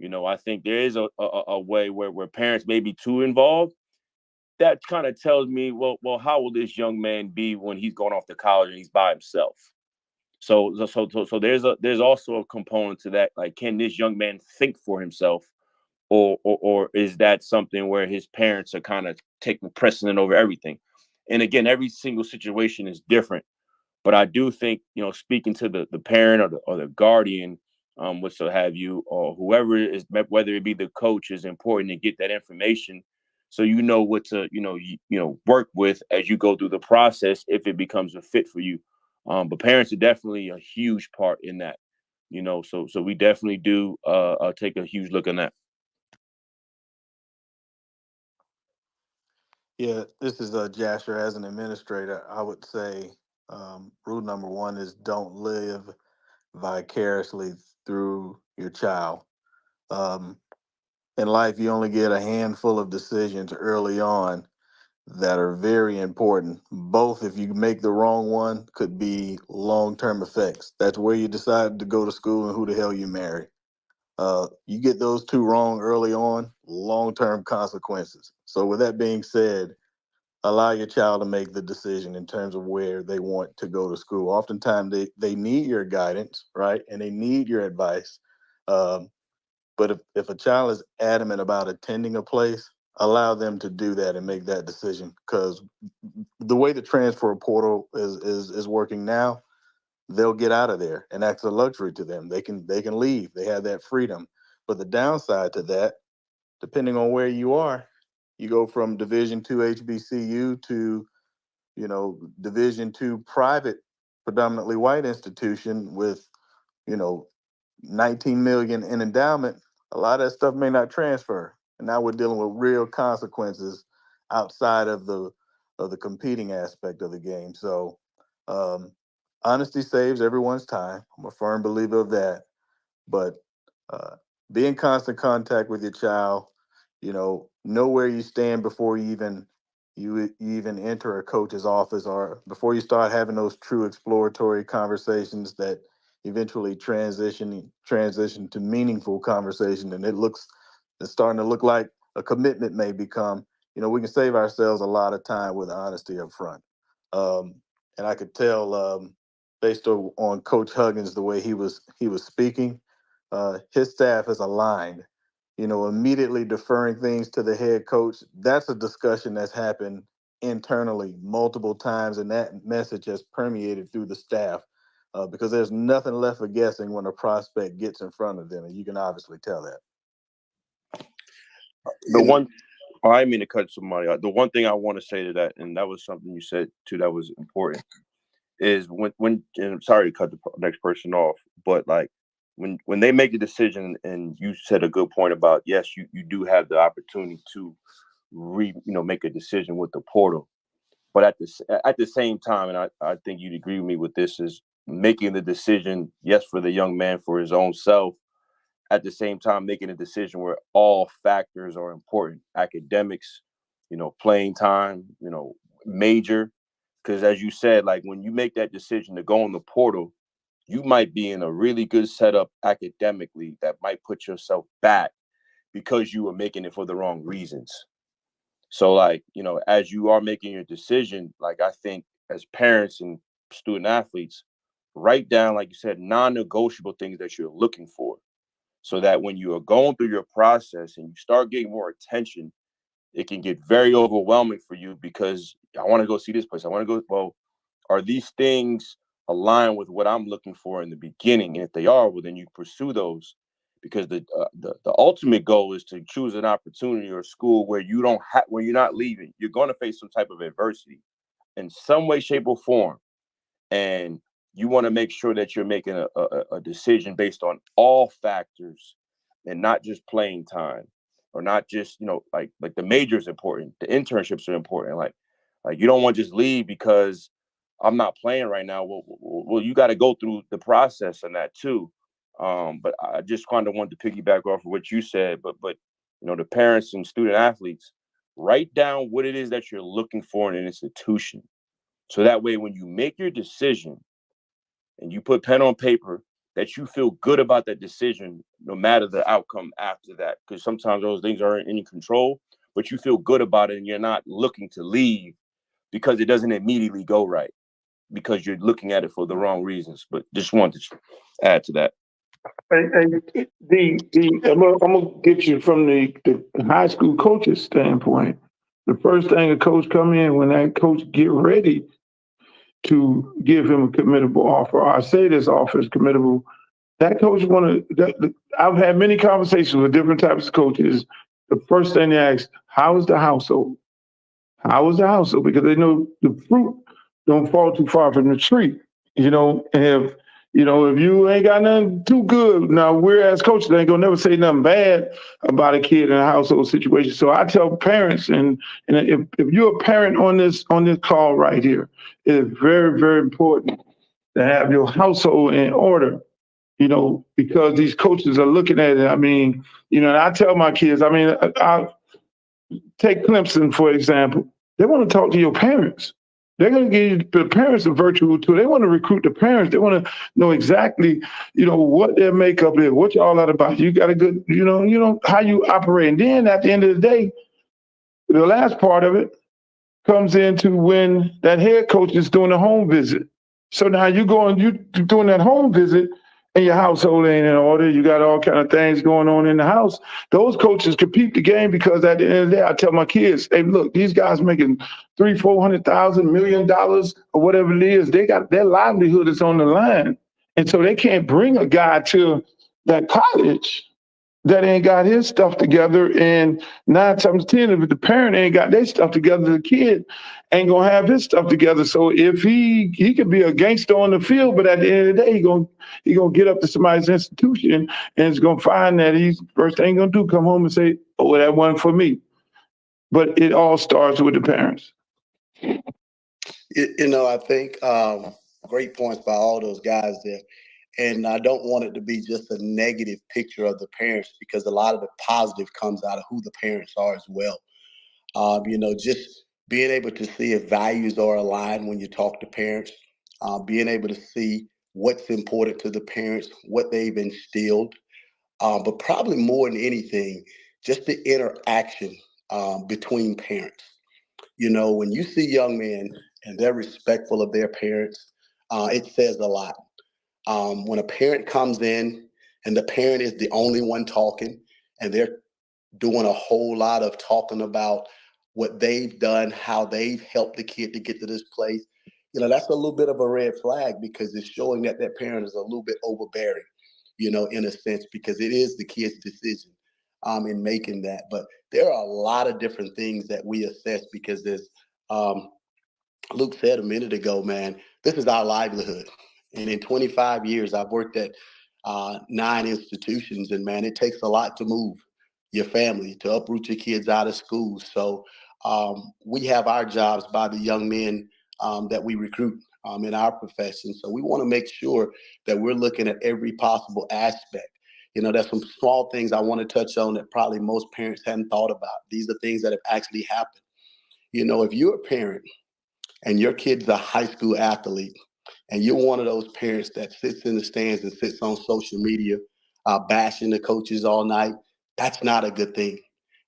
You know, I think there is a way where parents may be too involved. That kind of tells me, well, how will this young man be when he's going off to college and he's by himself? So there's also a component to that. Like, can this young man think for himself, or is that something where his parents are kind of taking precedent over everything? And again, every single situation is different. But I do think, you know, speaking to the parent or the guardian, which will have you, or whoever it is, whether it be the coach, is important to get that information so you know what to, you know, work with as you go through the process if it becomes a fit for you. But parents are definitely a huge part in that, you know. So we definitely do take a huge look on that. Yeah, this is Jasher. As an administrator, I would say rule number one is don't live vicariously through your child. Um, in life, you only get a handful of decisions early on that are very important. Both, if you make the wrong one, could be long-term effects. That's where you decide to go to school and who the hell you marry. You get those two wrong early on, long-term consequences. So with that being said, allow your child to make the decision in terms of where they want to go to school. Oftentimes they need your guidance, right? And they need your advice. But if a child is adamant about attending a place, allow them to do that and make that decision. Because the way the transfer portal is working now, they'll get out of there, and that's a luxury to them. They can leave. They have that freedom. But the downside to that, depending on where you are, you go from Division II HBCU to, Division II private, predominantly white institution with, 19 million in endowment. A lot of that stuff may not transfer, and now we're dealing with real consequences outside of the competing aspect of the game. So honesty saves everyone's time. I'm a firm believer of that. But be in constant contact with your child. Know where you stand before you even enter a coach's office, or before you start having those true exploratory conversations that eventually transition to meaningful conversation. And it's starting to look like a commitment may become. We can save ourselves a lot of time with honesty up front. And I could tell, based on Coach Huggins, the way he was speaking, his staff is aligned. Immediately deferring things to the head coach. That's a discussion that's happened internally multiple times, and that message has permeated through the staff, because there's nothing left for guessing when a prospect gets in front of them, and you can obviously tell that. I didn't mean to cut somebody out. The one thing I want to say to that, and that was something you said too that was important, is when and I'm sorry to cut the next person off, but like when they make a decision, and you said a good point about, yes, you do have the opportunity to make a decision with the portal, but at the same time, and I think you'd agree with me with this, is making the decision, yes, for the young man, for his own self, at the same time making a decision where all factors are important: academics, playing time, major. Because as you said, like when you make that decision to go on the portal, you might be in a really good setup academically that might put yourself back because you were making it for the wrong reasons. So like, as you are making your decision, like I think as parents and student athletes, write down, like you said, non-negotiable things that you're looking for, so that when you are going through your process and you start getting more attention, it can get very overwhelming for you, because I want to go see this place. I want to go. Well, are these things aligned with what I'm looking for in the beginning? And if they are, well, then you pursue those, because the ultimate goal is to choose an opportunity or a school where where you're not leaving. You're going to face some type of adversity in some way, shape, or form, and you want to make sure that you're making a decision based on all factors and not just playing time, or not just, like the major is important. The internships are important. Like you don't want to just leave because I'm not playing right now. Well, you got to go through the process on that too. But I just kind of wanted to piggyback off of what you said, but the parents and student athletes, write down what it is that you're looking for in an institution. So that way, when you make your decision and you put pen on paper, that you feel good about that decision, no matter the outcome after that. Because sometimes those things aren't in your control, but you feel good about it and you're not looking to leave because it doesn't immediately go right, because you're looking at it for the wrong reasons. But just wanted to add to that. And I'm gonna get you from the high school coach's standpoint. The first thing a coach come in, when that coach get ready to give him a committable offer, or I say this offer is committable, that coach I've had many conversations with different types of coaches. The first thing they ask, how is the household? How is the household? Because they know the fruit don't fall too far from the tree. And if you ain't got nothing too good, now we're as coaches ain't gonna never say nothing bad about a kid in a household situation. So I tell parents, and if you're a parent on this call right here, it is very, very important to have your household in order. Because these coaches are looking at it. I mean, and I tell my kids, I take Clemson, for example. They want to talk to your parents. They're going to give you the parents a virtual tour. They want to recruit the parents. They want to know exactly, what their makeup is, what y'all are about. You got a good, how you operate. And then at the end of the day, the last part of it comes into when that head coach is doing a home visit. So now you doing that home visit and your household ain't in order. You got all kind of things going on in the house. Those coaches compete the game because at the end of the day, I tell my kids, hey, look, these guys making $300,000-$400,000 $1 million or whatever it is. They got their livelihood is on the line. And so they can't bring a guy to that college that ain't got his stuff together. And 9 times 10, if the parent ain't got their stuff together, the kid ain't gonna have his stuff together. So if he could be a gangster on the field, but at the end of the day, he gonna get up to somebody's institution and is gonna find that he's first thing gonna do, come home and say, oh, that wasn't for me. But it all starts with the parents. I think great points by all those guys there. And I don't want it to be just a negative picture of the parents, because a lot of the positive comes out of who the parents are as well. Just being able to see if values are aligned when you talk to parents, being able to see what's important to the parents, what they've instilled, but probably more than anything, just the interaction between parents. When you see young men and they're respectful of their parents, it says a lot. When a parent comes in and the parent is the only one talking and they're doing a whole lot of talking about what they've done, how they've helped the kid to get to this place, that's a little bit of a red flag, because it's showing that that parent is a little bit overbearing, in a sense, because it is the kid's decision in making that. But there are a lot of different things that we assess, because there's Luke said a minute ago, man, this is our livelihood. And in 25 years, I've worked at 9 institutions, and man, it takes a lot to move your family, to uproot your kids out of school. So we have our jobs by the young men that we recruit in our profession. So we want to make sure that we're looking at every possible aspect. There's some small things I want to touch on that probably most parents hadn't thought about. These are things that have actually happened. If you're a parent and your kid's a high school athlete, and you're one of those parents that sits in the stands and sits on social media bashing the coaches all night, that's not a good thing.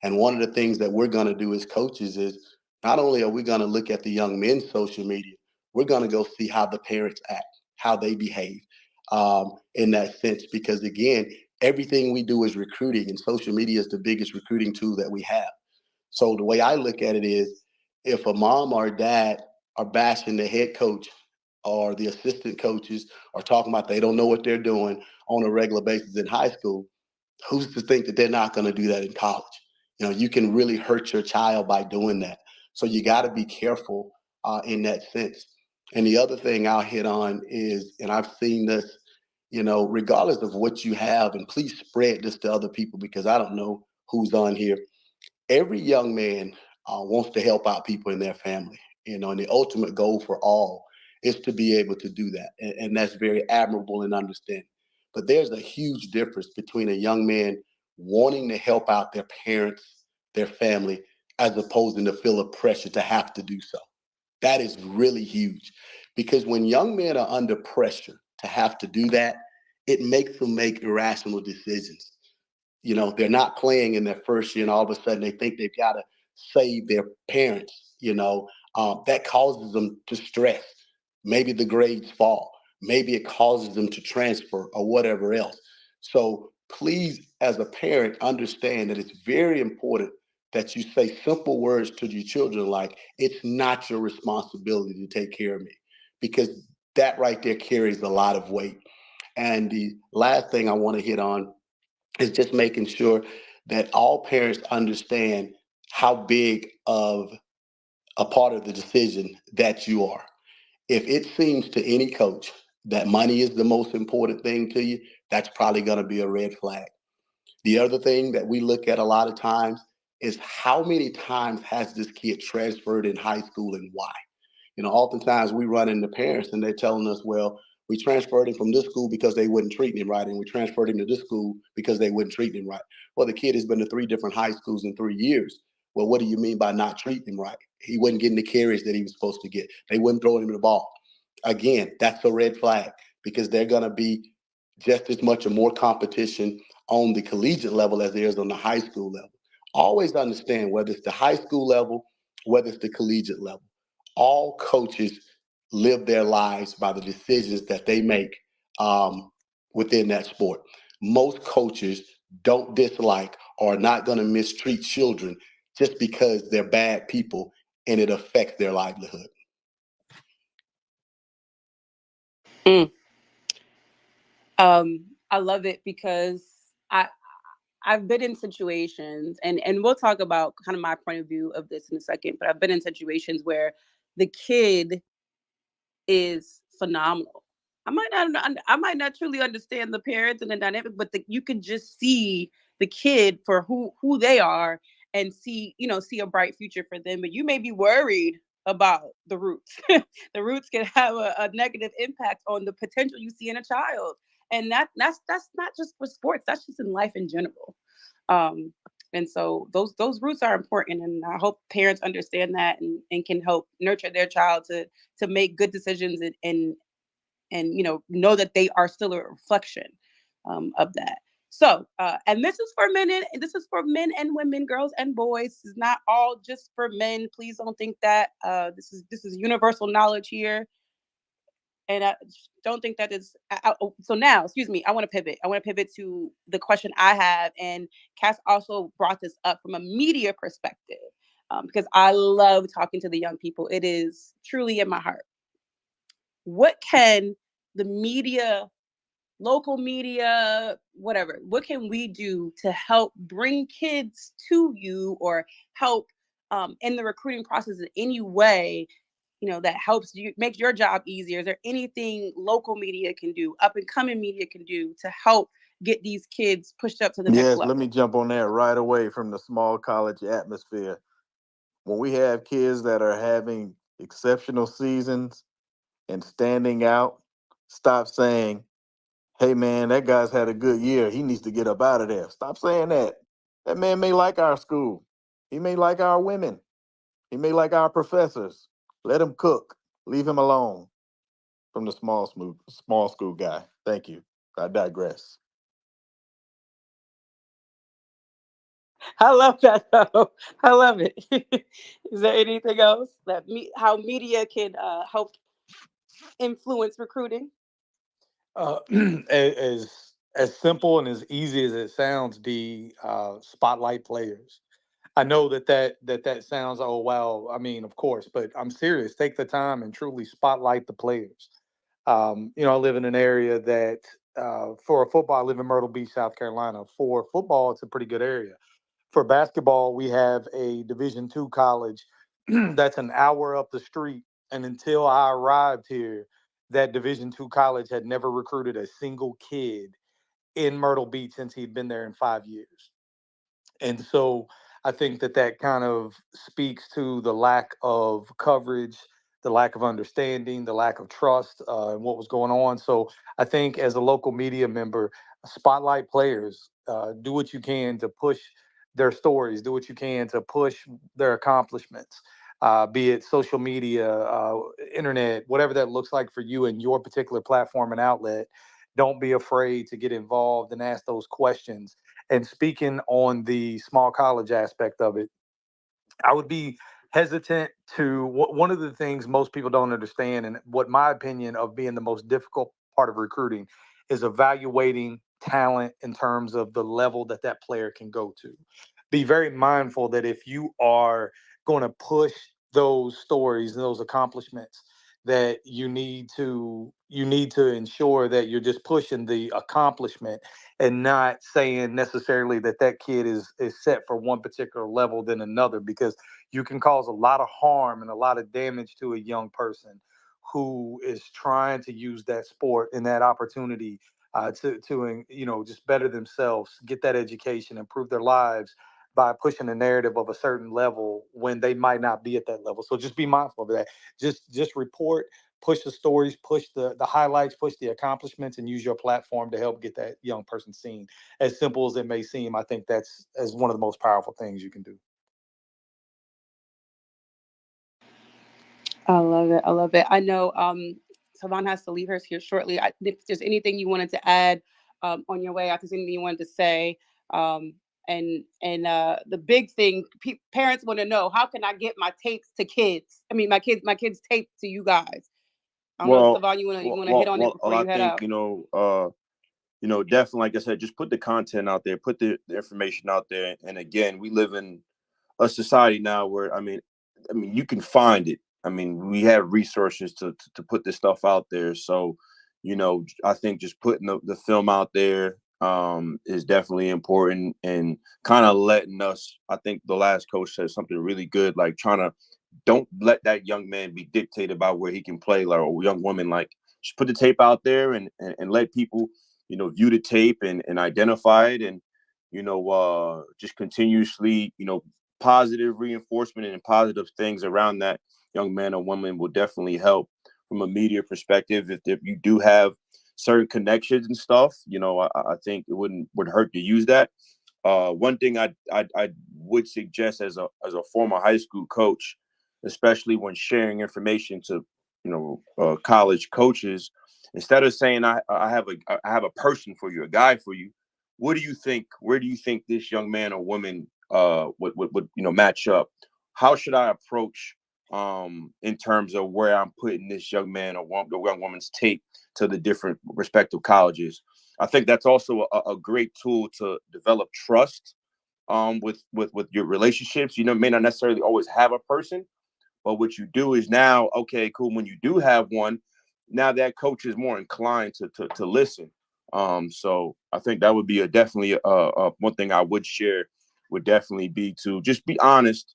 And one of the things that we're going to do as coaches is, not only are we going to look at the young men's social media, we're going to go see how the parents act, how they behave in that sense. Because again, everything we do is recruiting, and social media is the biggest recruiting tool that we have. So the way I look at it is, if a mom or dad are bashing the head coach or the assistant coaches, or talking about they don't know what they're doing on a regular basis in high school, who's to think that they're not going to do that in college? You can really hurt your child by doing that. So you got to be careful in that sense. And the other thing I'll hit on is, and I've seen this, regardless of what you have, and please spread this to other people, because I don't know who's on here. Every young man wants to help out people in their family, and the ultimate goal for all is to be able to do that. And that's very admirable and understanding. But there's a huge difference between a young man wanting to help out their parents, their family, as opposed to feel a pressure to have to do so. That is really huge, because when young men are under pressure to have to do that, it makes them make irrational decisions. They're not playing in their first year, and all of a sudden they think they've got to save their parents. That causes them to stress. Maybe the grades fall. Maybe it causes them to transfer or whatever else. So please, as a parent, understand that it's very important that you say simple words to your children like, it's not your responsibility to take care of me, because that right there carries a lot of weight. And the last thing I want to hit on is just making sure that all parents understand how big of a part of the decision that you are. If it seems to any coach that money is the most important thing to you, that's probably going to be a red flag. The other thing that we look at a lot of times is, how many times has this kid transferred in high school and why? Oftentimes we run into parents and they're telling us, well, we transferred him from this school because they wouldn't treat him right, and we transferred him to this school because they wouldn't treat him right. Well, the kid has been to 3 different high schools in 3 years. Well, what do you mean by not treating him right? He wasn't getting the carries that he was supposed to get. They wasn't throwing him the ball. Again, that's a red flag because they're going to be just as much or more competition on the collegiate level as there is on the high school level. Always understand whether it's the high school level, whether it's the collegiate level, all coaches live their lives by the decisions that they make within that sport. Most coaches don't dislike or are not going to mistreat children just because they're bad people and it affects their livelihood. I love it because I've been in situations, and we'll talk about kind of my point of view of this in a second, but I've been in situations where the kid is phenomenal. I might not truly understand the parents and the dynamic, but you can just see the kid for who they are and see a bright future for them. But you may be worried about the roots. The roots can have a negative impact on the potential you see in a child, and that's not just for sports. That's just in life in general. And so those roots are important, and I hope parents understand that and can help nurture their child to make good decisions and know that they are still a reflection of that. So, and this is for men, and this is for men and women, girls and boys. This is not all just for men. Please don't think that this is universal knowledge here. And I don't think that is. So now, excuse me, I want to pivot. I want to pivot to the question I have. And Cass also brought this up from a media perspective because I love talking to the young people. It is truly in my heart. What can the media, local media, whatever, what can we do to help bring kids to you or help in the recruiting process in any way that helps you, makes your job easier? Is there anything local media can do, up and coming media can do to help get these kids pushed up to the next Yes, level? let me jump on that right away from the small college atmosphere. When we have kids that are having exceptional seasons and standing out, stop saying, hey man, that guy's had a good year. He needs to get up out of there. Stop saying that. That man may like our school. He may like our women. He may like our professors. Let him cook. Leave him alone. From the small school guy. Thank you. I digress. I love that though. I love it. Is there anything else that how media can help influence recruiting? As simple and as easy as it sounds, spotlight players. I know that sounds, oh wow. I mean, of course, but I'm serious. Take the time and truly spotlight the players. I live in an area that for football, I live in Myrtle Beach, South Carolina. For football, it's a pretty good area. For basketball, we have a Division II college that's an hour up the street. And until I arrived here, that Division II college had never recruited a single kid in Myrtle Beach since he'd been there in 5 years. And so I think that kind of speaks to the lack of coverage, the lack of understanding, the lack of trust in what was going on. So I think as a local media member, spotlight players, do what you can to push their stories, do what you can to push their accomplishments, be it social media, internet, whatever that looks like for you and your particular platform and outlet. Don't be afraid to get involved and ask those questions. And speaking on the small college aspect of it, I would be hesitant to one of the things most people don't understand, and what my opinion of being the most difficult part of recruiting is evaluating talent in terms of the level that player can go to. Be very mindful that if you are going to push those stories and those accomplishments, that you need to ensure that you're just pushing the accomplishment and not saying necessarily that kid is set for one particular level than another, because you can cause a lot of harm and a lot of damage to a young person who is trying to use that sport and that opportunity to just better themselves, get that education, improve their lives by pushing the narrative of a certain level when they might not be at that level. So just be mindful of that. Just report, push the stories, push the highlights, push the accomplishments, and use your platform to help get that young person seen. As simple as it may seem, I think that's as one of the most powerful things you can do. I love it. I love it. I know Savon has to leave us here shortly. If there's anything you wanted to add on your way out, if there's anything you wanted to say, um, and the big thing parents want to know: how can I get my tapes to kids? I mean, my kids' tape to you guys. I don't know, Well, Savon, you wanna hit on it before I you head think out? definitely, like I said, just put the content out there, put the information out there, and again, we live in a society now where I mean, you can find it. I mean, we have resources to put this stuff out there. So, I think just putting the film out there is definitely important, and kind of letting us. I think the last coach said something really good, like trying to don't let that young man be dictated about where he can play, like, or young woman, like just put the tape out there and let people view the tape and identify it, and just continuously positive reinforcement and positive things around that young man or woman will definitely help from a media perspective. If you do have certain connections and stuff, I think it would hurt to use that. One thing I would suggest as a former high school coach, especially when sharing information to college coaches, instead of saying I have a person for you, a guy for you, what do you think? Where do you think this young man or woman would match up? How should I approach in terms of where I'm putting this young man or young woman's tape to the different respective colleges? I think that's also a great tool to develop trust with your relationships. May not necessarily always have a person, but what you do is now, okay, cool. When you do have one, now that coach is more inclined to listen. So I think that would be definitely one thing I would share would definitely be to just be honest,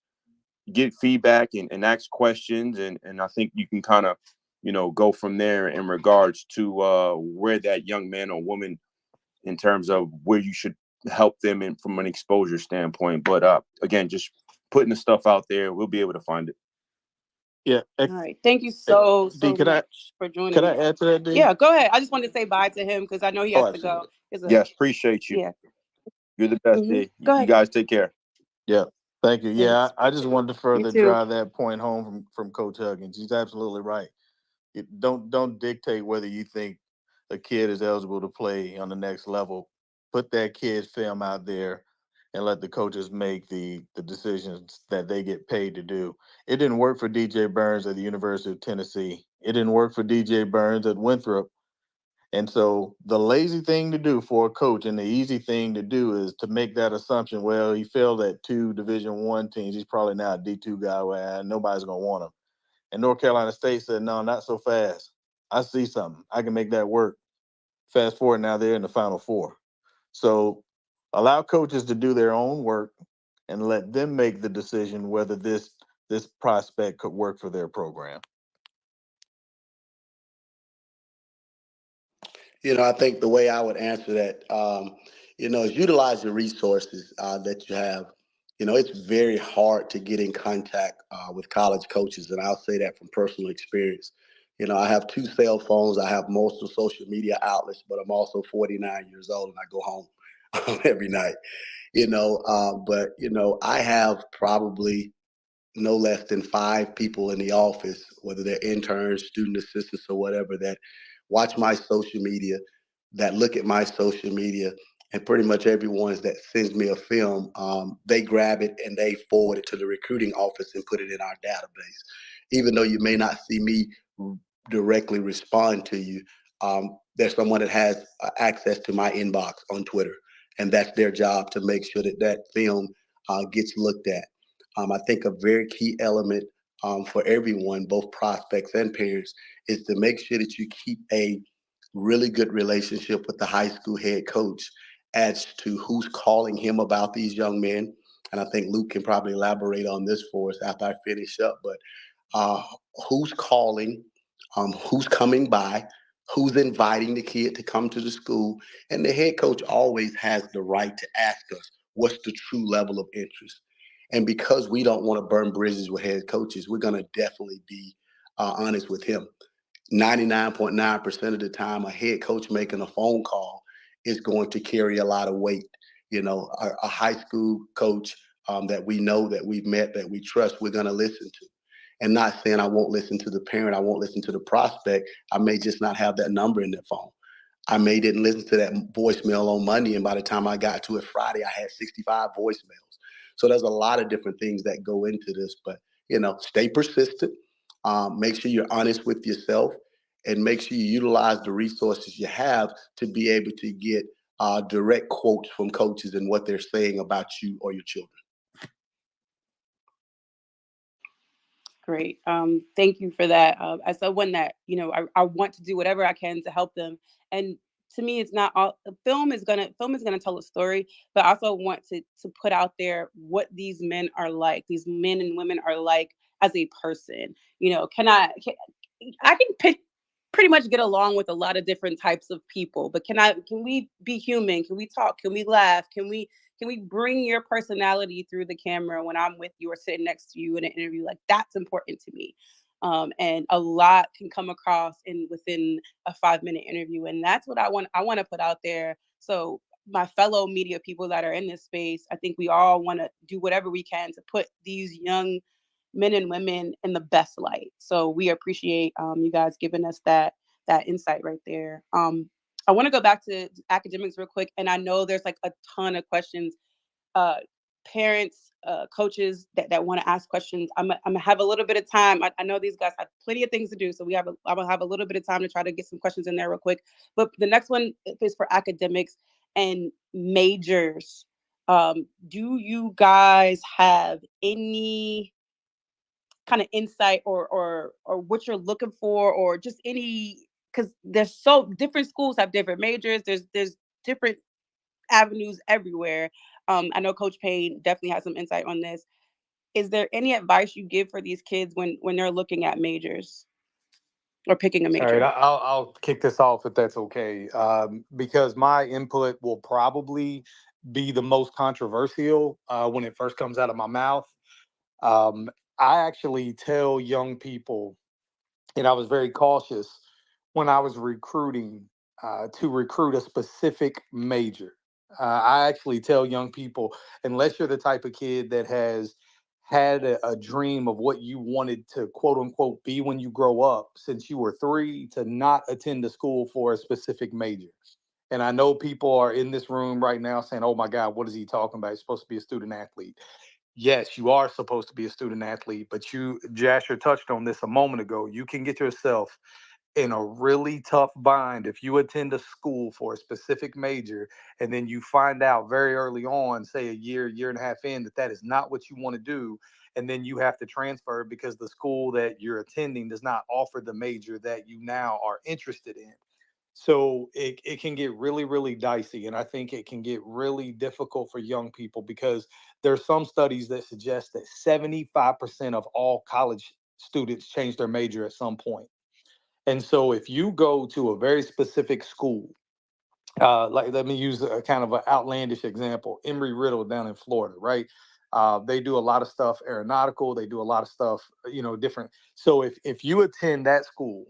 get feedback and ask questions. And I think you can kind of, go from there in regards to where that young man or woman in terms of where you should help them in from an exposure standpoint. But again, just putting the stuff out there, we'll be able to find it. Yeah. All right. Thank you so D, much for joining could I me. add to that, D? Yeah, go ahead. I just wanted to say bye to him because I know he Oh, has to go. absolutely. Yes, appreciate you. Yeah. You're the best, D. Go You ahead. guys take care. Yeah. Thank you. Yeah, Thanks. I just wanted to You further too. drive that point home from Coach Huggins. He's absolutely right. Don't dictate whether you think a kid is eligible to play on the next level. Put that kid's film out there and let the coaches make the decisions that they get paid to do. It didn't work for DJ Burns at the University of Tennessee. It didn't work for DJ Burns at Winthrop. And so the lazy thing to do for a coach and the easy thing to do is to make that assumption, well, he failed at 2 Division I teams. He's probably now a D2 guy where nobody's going to want him. And North Carolina State said, no, not so fast. I see something. I can make that work. Fast forward, now they're in the Final Four. So allow coaches to do their own work and let them make the decision whether this prospect could work for their program. I think the way I would answer that, is utilize the resources that you have. It's very hard to get in contact with college coaches, and I'll say that from personal experience. I have 2 cell phones. I have most of social media outlets, but I'm also 49 years old, and I go home every night. But I have probably no less than 5 people in the office, whether they're interns, student assistants, or whatever, that watch my social media, that look at my social media, and pretty much everyone that sends me a film, they grab it and they forward it to the recruiting office and put it in our database. Even though you may not see me directly respond to you, there's someone that has access to my inbox on Twitter, and that's their job to make sure that that film gets looked at. I think a very key element for everyone, both prospects and parents, is to make sure that you keep a really good relationship with the high school head coach as to who's calling him about these young men. And I think Luke can probably elaborate on this for us after I finish up. But who's calling, who's coming by, who's inviting the kid to come to the school. And the head coach always has the right to ask us, what's the true level of interest? And because we don't want to burn bridges with head coaches, we're going to definitely be honest with him. 99.9% of the time, a head coach making a phone call is going to carry a lot of weight. A high school coach that we know, that we've met, that we trust, we're going to listen to. and not saying I won't listen to the parent, I won't listen to the prospect. I may just not have that number in their phone. I may didn't listen to that voicemail on Monday, and by the time I got to it Friday, I had 65 voicemails. So there's a lot of different things that go into this, but stay persistent. Make sure you're honest with yourself, and make sure you utilize the resources you have to be able to get direct quotes from coaches and what they're saying about you or your children. Great. Thank you for that. As someone that, I want to do whatever I can to help them. And to me, it's not all film is gonna tell a story, but I also want to put out there what these men are like, these men and women are like as a person. I can pick pretty much get along with a lot of different types of people, but can we be human? Can we talk? Can we laugh? Can we bring your personality through the camera when I'm with you or sitting next to you in an interview? Like, that's important to me. And a lot can come across within a 5-minute interview. And that's what I want to put out there. So my fellow media people that are in this space, I think we all want to do whatever we can to put these young men and women in the best light. So we appreciate you guys giving us that insight right there. I want to go back to academics real quick, and I know there's like a ton of questions, parents, coaches that want to ask questions. I'm gonna have a little bit of time. I know these guys have plenty of things to do, so I'm gonna have a little bit of time to try to get some questions in there real quick. But the next one is for academics and majors. Do you guys have any kind of insight or what you're looking for, or just any, because there's so different schools have different majors, there's different avenues everywhere. I know Coach Payne definitely has some insight on this. Is there any advice you give for these kids when they're looking at majors or picking a All right, major? I'll kick this off if that's okay, because my input will probably be the most controversial when it first comes out of my mouth. Um, I actually tell young people, and I was very cautious when I was recruiting to recruit a specific major. I actually tell young people, unless you're the type of kid that has had a dream of what you wanted to quote unquote be when you grow up since you were 3, to not attend a school for a specific major. And I know people are in this room right now saying, oh my God, what is he talking about? He's supposed to be a student athlete. Yes, you are supposed to be a student athlete, but Jasher touched on this a moment ago. You can get yourself in a really tough bind if you attend a school for a specific major and then you find out very early on, say a year and a half in, that is not what you want to do. And then you have to transfer because the school that you're attending does not offer the major that you now are interested in. So it can get really, really dicey. And I think it can get really difficult for young people because there's some studies that suggest that 75% of all college students change their major at some point. And so if you go to a very specific school, like let me use a kind of an outlandish example, Embry-Riddle down in Florida, right? They do a lot of stuff aeronautical. They do a lot of stuff, different. So if you attend that school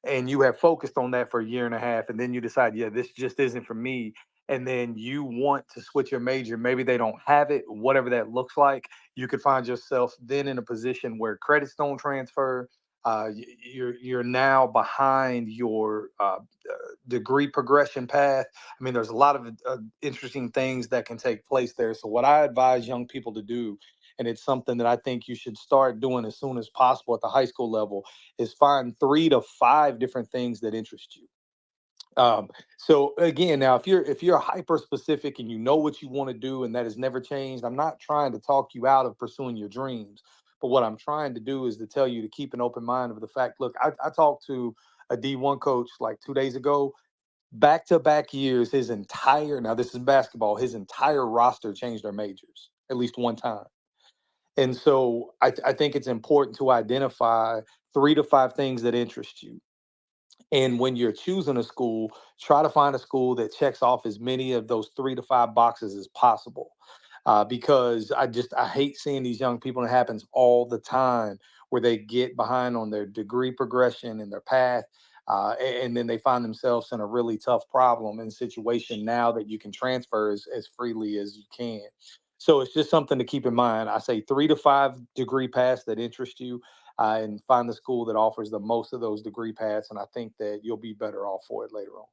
and you have focused on that for a year and a half, and then you decide, yeah, this just isn't for me, and then you want to switch your major, maybe they don't have it, whatever that looks like, you could find yourself then in a position where credits don't transfer. You're now behind your degree progression path. I mean, there's a lot of interesting things that can take place there. So what I advise young people to do, and it's something that I think you should start doing as soon as possible at the high school level, is find 3 to 5 different things that interest you. So again, now if you're hyper specific and you know what you want to do and that has never changed, I'm not trying to talk you out of pursuing your dreams. But what I'm trying to do is to tell you to keep an open mind of the fact, look, I talked to a D1 coach like 2 days ago, back to back years, now this is basketball, his entire roster changed their majors at least one time. And so I think it's important to identify 3 to 5 things that interest you. And when you're choosing a school, try to find a school that checks off as many of those 3 to 5 boxes as possible. Because I hate seeing these young people, and it happens all the time, where they get behind on their degree progression and their path. And then they find themselves in a really tough problem and situation now that you can transfer as freely as you can. So it's just something to keep in mind. I say 3 to 5 degree paths that interest you. and find the school that offers the most of those degree paths. And I think that you'll be better off for it later on.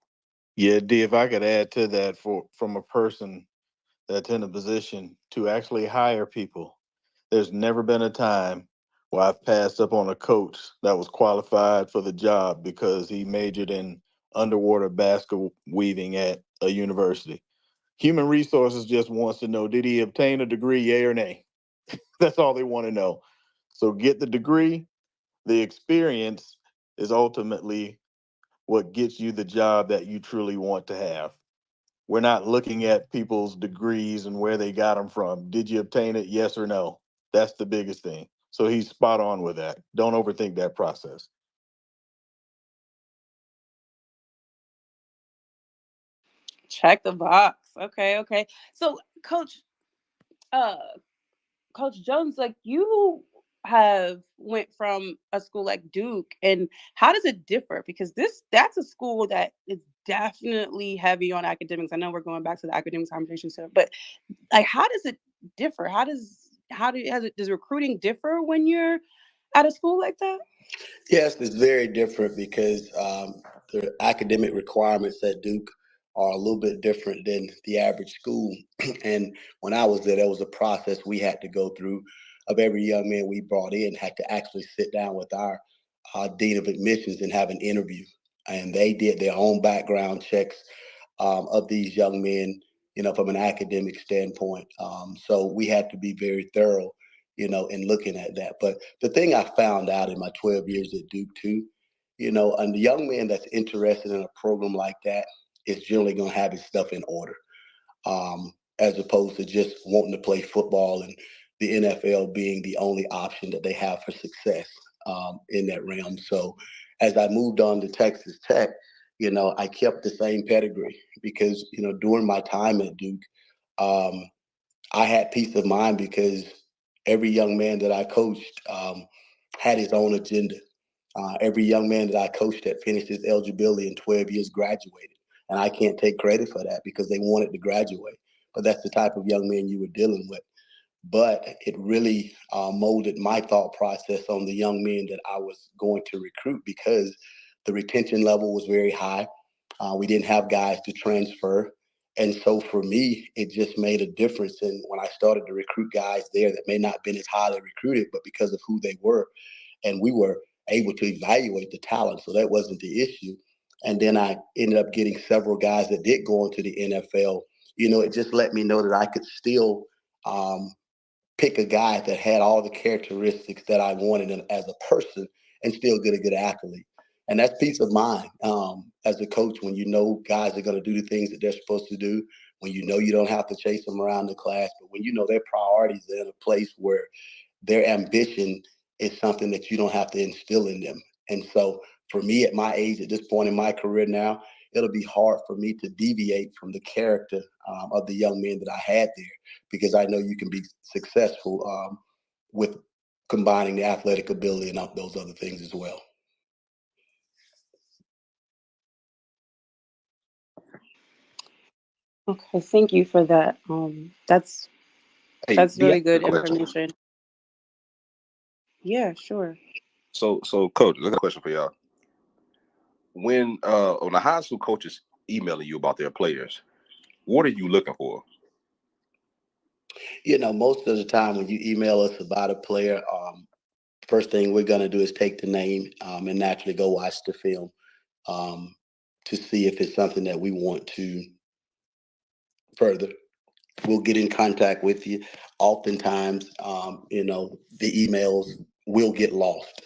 Yeah, D, if I could add to that from a person that's in a position to actually hire people, there's never been a time where I've passed up on a coach that was qualified for the job because he majored in underwater basket weaving at a university. Human resources just wants to know, did he obtain a degree, yay or nay? That's all they want to know. So get the degree. The experience is ultimately what gets you the job that you truly want to have. We're not looking at people's degrees and where they got them from. Did you obtain it? Yes or no? That's the biggest thing. So he's spot on with that. Don't overthink that process. Check the box. Okay, okay. So, uh, Coach Jones, like you have went from a school like Duke, and how does it differ? Because that's a school that is definitely heavy on academics. I know we're going back to the academics conversation soon, but like, how does it differ? Does recruiting differ when you're at a school like that? Yes, it's very different because the academic requirements at Duke are a little bit different than the average school. And when I was there was a process we had to go through of every young man we brought in had to actually sit down with our dean of admissions and have an interview. And they did their own background checks of these young men, from an academic standpoint. So we had to be very thorough, in looking at that. But the thing I found out in my 12 years at Duke too, and the young man that's interested in a program like that is generally going to have his stuff in order, as opposed to just wanting to play football and the NFL being the only option that they have for success in that realm. So as I moved on to Texas Tech, I kept the same pedigree because, during my time at Duke, um, I had peace of mind because every young man that I coached had his own agenda. Every young man that I coached that finished his eligibility in 12 years graduated. And I can't take credit for that because they wanted to graduate. But that's the type of young man you were dealing with. But it really molded my thought process on the young men that I was going to recruit because the retention level was very high. We didn't have guys to transfer. And so for me, it just made a difference. And when I started to recruit guys there that may not have been as highly recruited, but because of who they were, and we were able to evaluate the talent. So that wasn't the issue. And then I ended up getting several guys that did go into the NFL. It just let me know that I could still pick a guy that had all the characteristics that I wanted as a person and still get a good athlete. And that's peace of mind as a coach when you know guys are going to do the things that they're supposed to do, when you know you don't have to chase them around the class, but when you know their priorities are in a place where their ambition is something that you don't have to instill in them. And so for me at my age, at this point in my career now, it'll be hard for me to deviate from the character of the young men that I had there because I know you can be successful with combining the athletic ability and those other things as well. Okay, thank you for that. That's Hey, D, I really have a good question. information. Yeah, sure. So, Coach, I got a question for y'all. When the high school coaches emailing you about their players, what are you looking for? Most of the time when you email us about a player, first thing we're going to do is take the name and naturally go watch the film to see if it's something that we want to further. We'll get in contact with you. Oftentimes, the emails will get lost,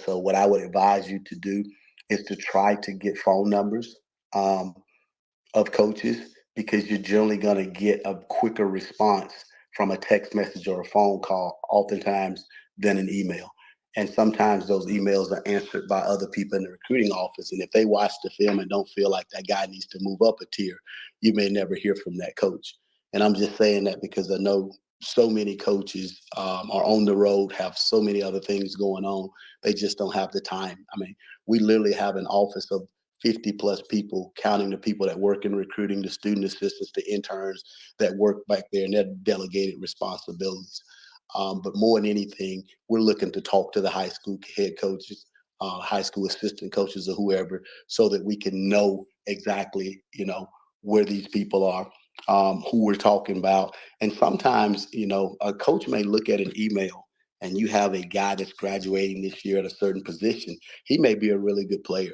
so what I would advise you to do is to try to get phone numbers of coaches because you're generally going to get a quicker response from a text message or a phone call oftentimes than an email. And sometimes those emails are answered by other people in the recruiting office. And if they watch the film and don't feel like that guy needs to move up a tier, you may never hear from that coach. And I'm just saying that because I know so many coaches are on the road, have so many other things going on. They just don't have the time. I mean, we literally have an office of 50 plus people, counting the people that work in recruiting, the student assistants, the interns that work back there and their delegated responsibilities. But more than anything, we're looking to talk to the high school head coaches, high school assistant coaches, or whoever, so that we can know exactly, where these people are, who we're talking about. And sometimes, a coach may look at an email and you have a guy that's graduating this year at a certain position. He may be a really good player.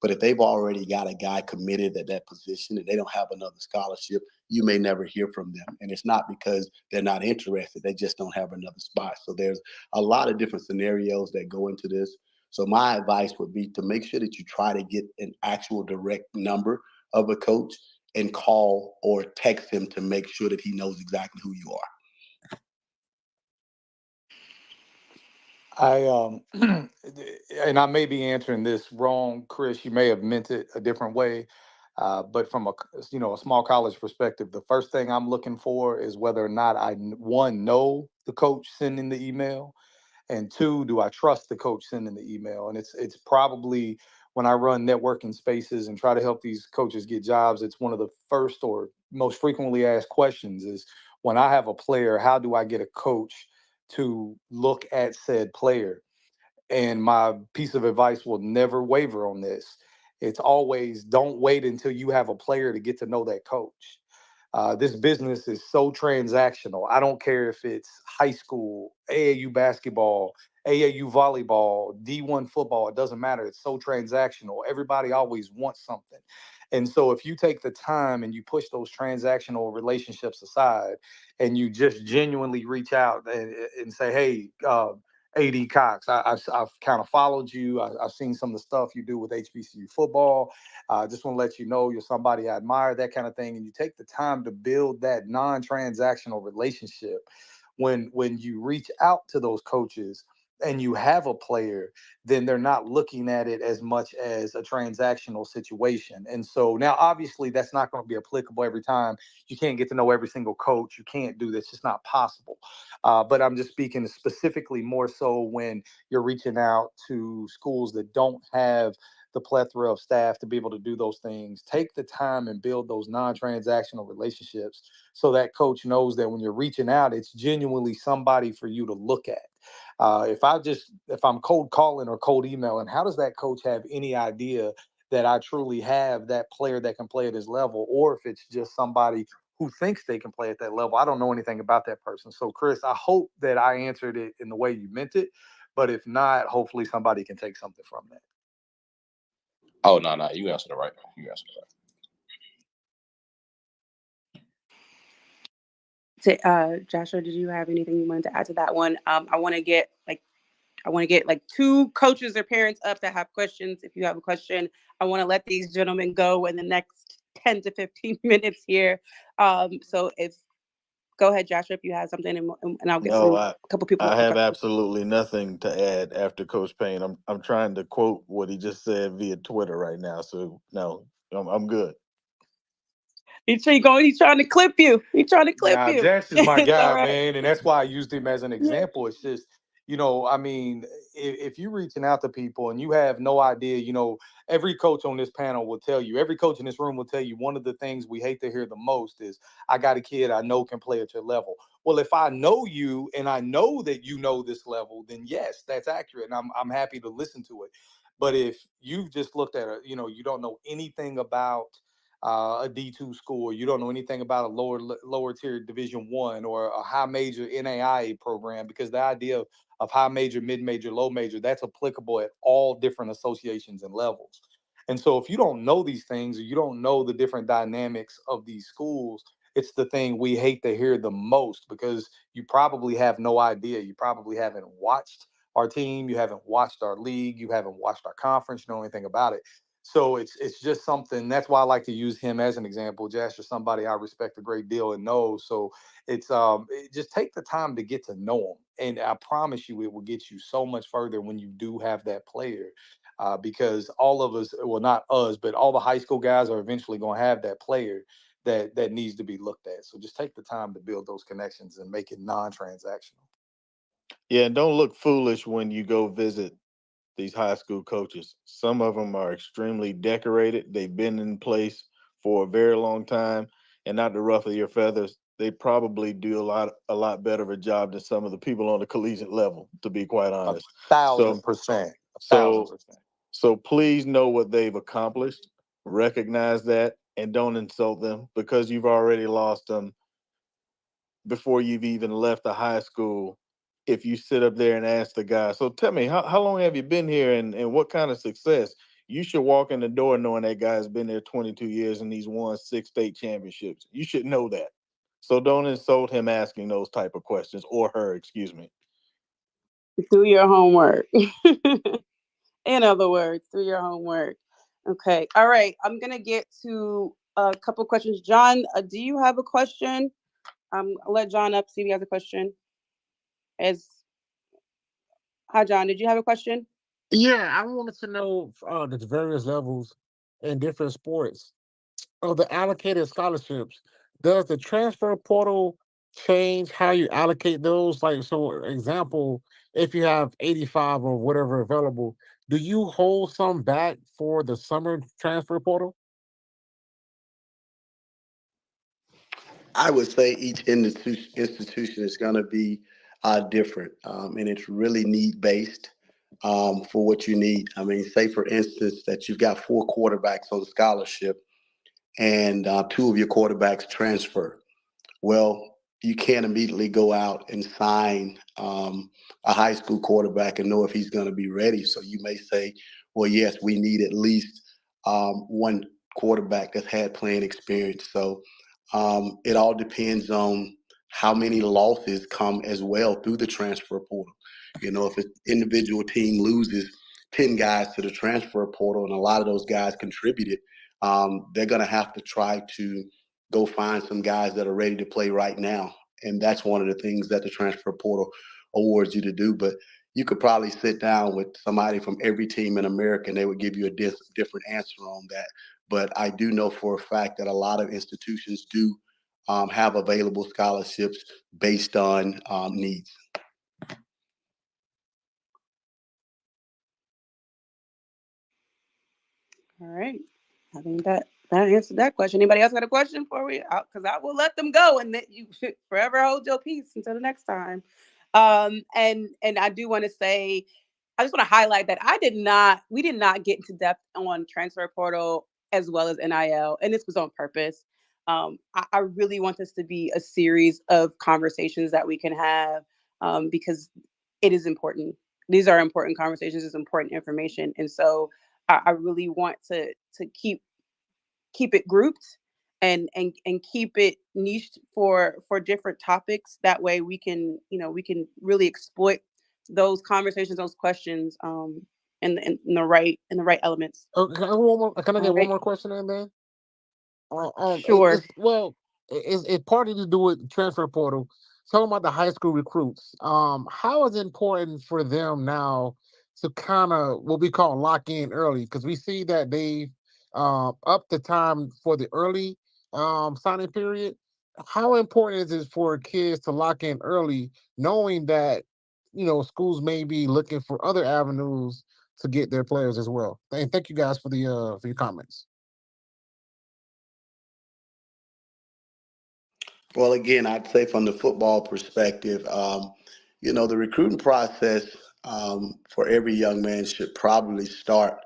But if they've already got a guy committed at that position and they don't have another scholarship, you may never hear from them. And it's not because they're not interested, they just don't have another spot. So there's a lot of different scenarios that go into this. So my advice would be to make sure that you try to get an actual direct number of a coach and call or text him to make sure that he knows exactly who you are. And I may be answering this wrong, Chris. You may have meant it a different way, but from a small college perspective, the first thing I'm looking for is whether or not one, know the coach sending the email, and two, do I trust the coach sending the email? And it's probably, when I run networking spaces and try to help these coaches get jobs, it's one of the first or most frequently asked questions is, when I have a player, how do I get a coach to look at said player? And my piece of advice will never waver on this. It's always, don't wait until you have a player to get to know that coach. This business is so transactional. I don't care if it's high school, AAU basketball, AAU volleyball, D1 football, it doesn't matter. It's so transactional. Everybody always wants something. And so if you take the time and you push those transactional relationships aside and you just genuinely reach out and say, hey, AD Cox, I've kind of followed you. I've seen some of the stuff you do with HBCU football. I just want to let you know you're somebody I admire, that kind of thing. And you take the time to build that non-transactional relationship. When you reach out to those coaches and you have a player, then they're not looking at it as much as a transactional situation. And so now, obviously, that's not going to be applicable every time. You can't get to know every single coach. You can't do this. It's just not possible. But I'm just speaking specifically more so when you're reaching out to schools that don't have the plethora of staff to be able to do those things. Take the time and build those non-transactional relationships so that coach knows that when you're reaching out, it's genuinely somebody for you to look at. If I'm cold calling or cold emailing, how does that coach have any idea that I truly have that player that can play at his level, or if it's just somebody who thinks they can play at that level? I don't know anything about that person. So, Chris, I hope that I answered it in the way you meant it. But if not, hopefully somebody can take something from that. Oh, no, you answered it right. You answered it right. Joshua, did you have anything you wanted to add to that one? I want to get like two coaches or parents up that have questions. If you have a question, I want to let these gentlemen go in the next 10 to 15 minutes here. So go ahead, Joshua, if you have something, and I'll get a couple people. I have absolutely nothing to add after Coach Payne. I'm trying to quote what he just said via Twitter right now. So no, I'm good. He's trying to clip you. He's trying to clip you. Jash is my guy, right. man, and that's why I used him as an example. It's just, I mean, if you're reaching out to people and you have no idea, every coach on this panel will tell you, every coach in this room will tell you, one of the things we hate to hear the most is, I got a kid I know can play at your level. Well, if I know you and I know that you know this level, then yes, that's accurate, and I'm happy to listen to it. But if you've just looked at you don't know anything about a D2 school, you don't know anything about a lower tier Division I or a high major NAIA program, because the idea of high major, mid major, low major, that's applicable at all different associations and levels. And so if you don't know these things, or you don't know the different dynamics of these schools, it's the thing we hate to hear the most, because you probably have no idea. You probably haven't watched our team, you haven't watched our league, you haven't watched our conference, you know anything about it. So it's just something. That's why I like to use him as an example. Josh is somebody I respect a great deal and know. So just take the time to get to know him, and I promise you, it will get you so much further when you do have that player. Because all of us, well, not us, but all the high school guys are eventually going to have that player that needs to be looked at. So just take the time to build those connections and make it non-transactional. Yeah, and don't look foolish when you go visit these high school coaches. Some of them are extremely decorated. They've been in place for a very long time. and not to ruffle your feathers, they probably do a lot better of a job than some of the people on the collegiate level, to be quite honest. 1,000%. So 1,000%. so please know what they've accomplished, recognize that, and don't insult them because you've already lost them before you've even left the high school. If you sit up there and ask the guy, so tell me, how long have you been here and what kind of success? You should walk in the door knowing that guy's been there 22 years and he's won 6 state championships. You should know that. So don't insult him asking those type of questions, or her, excuse me. Do your homework. In other words, do your homework. Okay. All right. I'm gonna get to a couple questions. John, do you have a question? I'll let John up, see if he has a question. As Hi, John. Did you have a question? Yeah, I wanted to know the various levels in different sports of the allocated scholarships. Does the transfer portal change how you allocate those? Like, so example, if you have 85 or whatever available, do you hold some back for the summer transfer portal? I would say each institution is going to be different, and it's really need based for what you need. I mean, say for instance that you've got 4 quarterbacks on scholarship, and 2 of your quarterbacks transfer. Well, you can't immediately go out and sign a high school quarterback and know if he's going to be ready. So you may say, well, yes, we need at least one quarterback that's had playing experience. So it all depends on how many losses come as well through the transfer portal. You know, if an individual team loses 10 guys to the transfer portal and a lot of those guys contributed, they're going to have to try to go find some guys that are ready to play right now. And that's one of the things that the transfer portal awards you to do. But you could probably sit down with somebody from every team in America and they would give you a different answer on that. But I do know for a fact that a lot of institutions do have available scholarships based on needs. All right. I think that answered that question. Anybody else got a question for me? Because I will let them go and that you should forever hold your peace until the next time. And I do want to say, I just want to highlight that we did not get into depth on transfer portal as well as NIL, and this was on purpose. I really want this to be a series of conversations that we can have because it is important. These are important conversations. It's important information, and so I really want to keep it grouped and keep it niched for different topics. That way we can really exploit those conversations, those questions, in the right elements. Oh, can I All get one right. more question in there? Sure. It's partly to do with transfer portal. Talking about the high school recruits, how is it important for them now to kind of what we call lock in early? Because we see that they up the time for the early signing period. How important is it for kids to lock in early, knowing that schools may be looking for other avenues to get their players as well? Thank you guys for your comments. Well, again, I'd say from the football perspective, the recruiting process for every young man should probably start,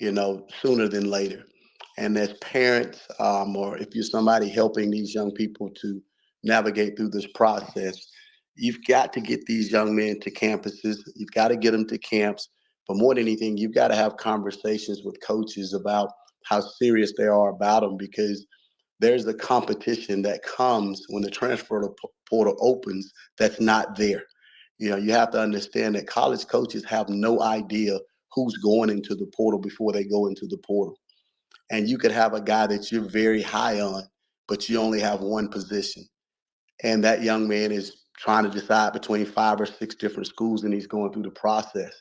sooner than later. And as parents, or if you're somebody helping these young people to navigate through this process, you've got to get these young men to campuses. You've got to get them to camps. But more than anything, you've got to have conversations with coaches about how serious they are about them, because there's a competition that comes when the transfer portal opens that's not there. You have to understand that college coaches have no idea who's going into the portal before they go into the portal. And you could have a guy that you're very high on, but you only have one position. And that young man is trying to decide between 5 or 6 different schools and he's going through the process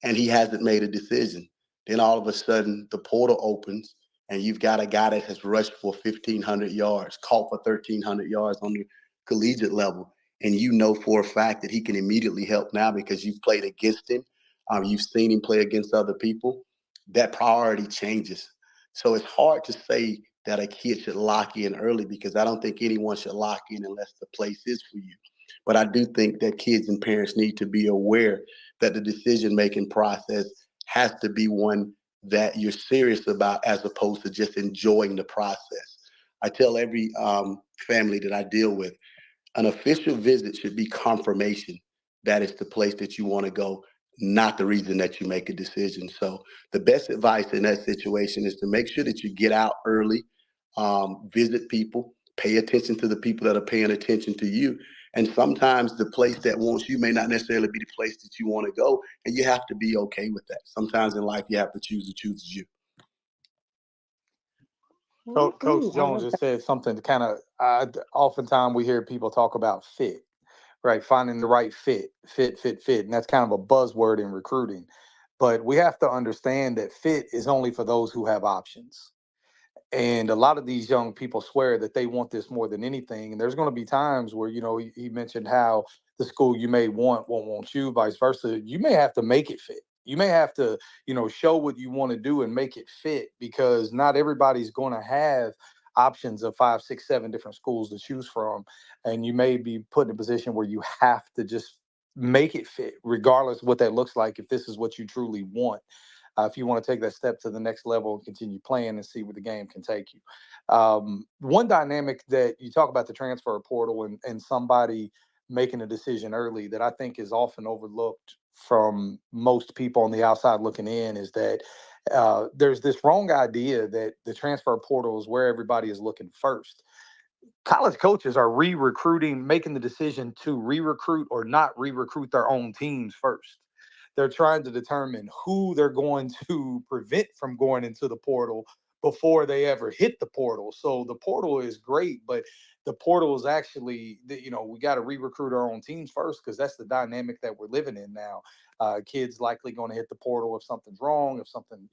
and he hasn't made a decision. Then all of a sudden the portal opens and you've got a guy that has rushed for 1,500 yards, caught for 1,300 yards on the collegiate level. And you know for a fact that he can immediately help now because you've played against him. You've seen him play against other people. That priority changes. So it's hard to say that a kid should lock in early, because I don't think anyone should lock in unless the place is for you. But I do think that kids and parents need to be aware that the decision-making process has to be one that you're serious about, as opposed to just enjoying the process. I tell every family that I deal with, an official visit should be confirmation that it's the place that you want to go, not the reason that you make a decision. So the best advice in that situation is to make sure that you get out early, visit people, pay attention to the people that are paying attention to you. And sometimes the place that wants you may not necessarily be the place that you want to go, and you have to be okay with that. Sometimes in life, you have to choose you. Coach Ooh, I Jones love just that. said something kind of, oftentimes we hear people talk about fit, right? Finding the right fit. And that's kind of a buzzword in recruiting. But we have to understand that fit is only for those who have options. And a lot of these young people swear that they want this more than anything. And there's going to be times where, he mentioned how the school you may want won't want you, vice versa. You may have to make it fit. You may have to, show what you want to do and make it fit, because not everybody's going to have options of 5, 6, 7 different schools to choose from. And you may be put in a position where you have to just make it fit, regardless of what that looks like, if this is what you truly want. If you want to take that step to the next level and continue playing and see where the game can take you. One dynamic that you talk about, the transfer portal and somebody making a decision early, that I think is often overlooked from most people on the outside looking in, is that there's this wrong idea that the transfer portal is where everybody is looking first. College coaches are re-recruiting, making the decision to re-recruit or not re-recruit their own teams first. They're trying to determine who they're going to prevent from going into the portal before they ever hit the portal. So the portal is great, but the portal is actually, we got to re-recruit our own teams first, because that's the dynamic that we're living in now. Kids likely going to hit the portal if something's wrong, if something,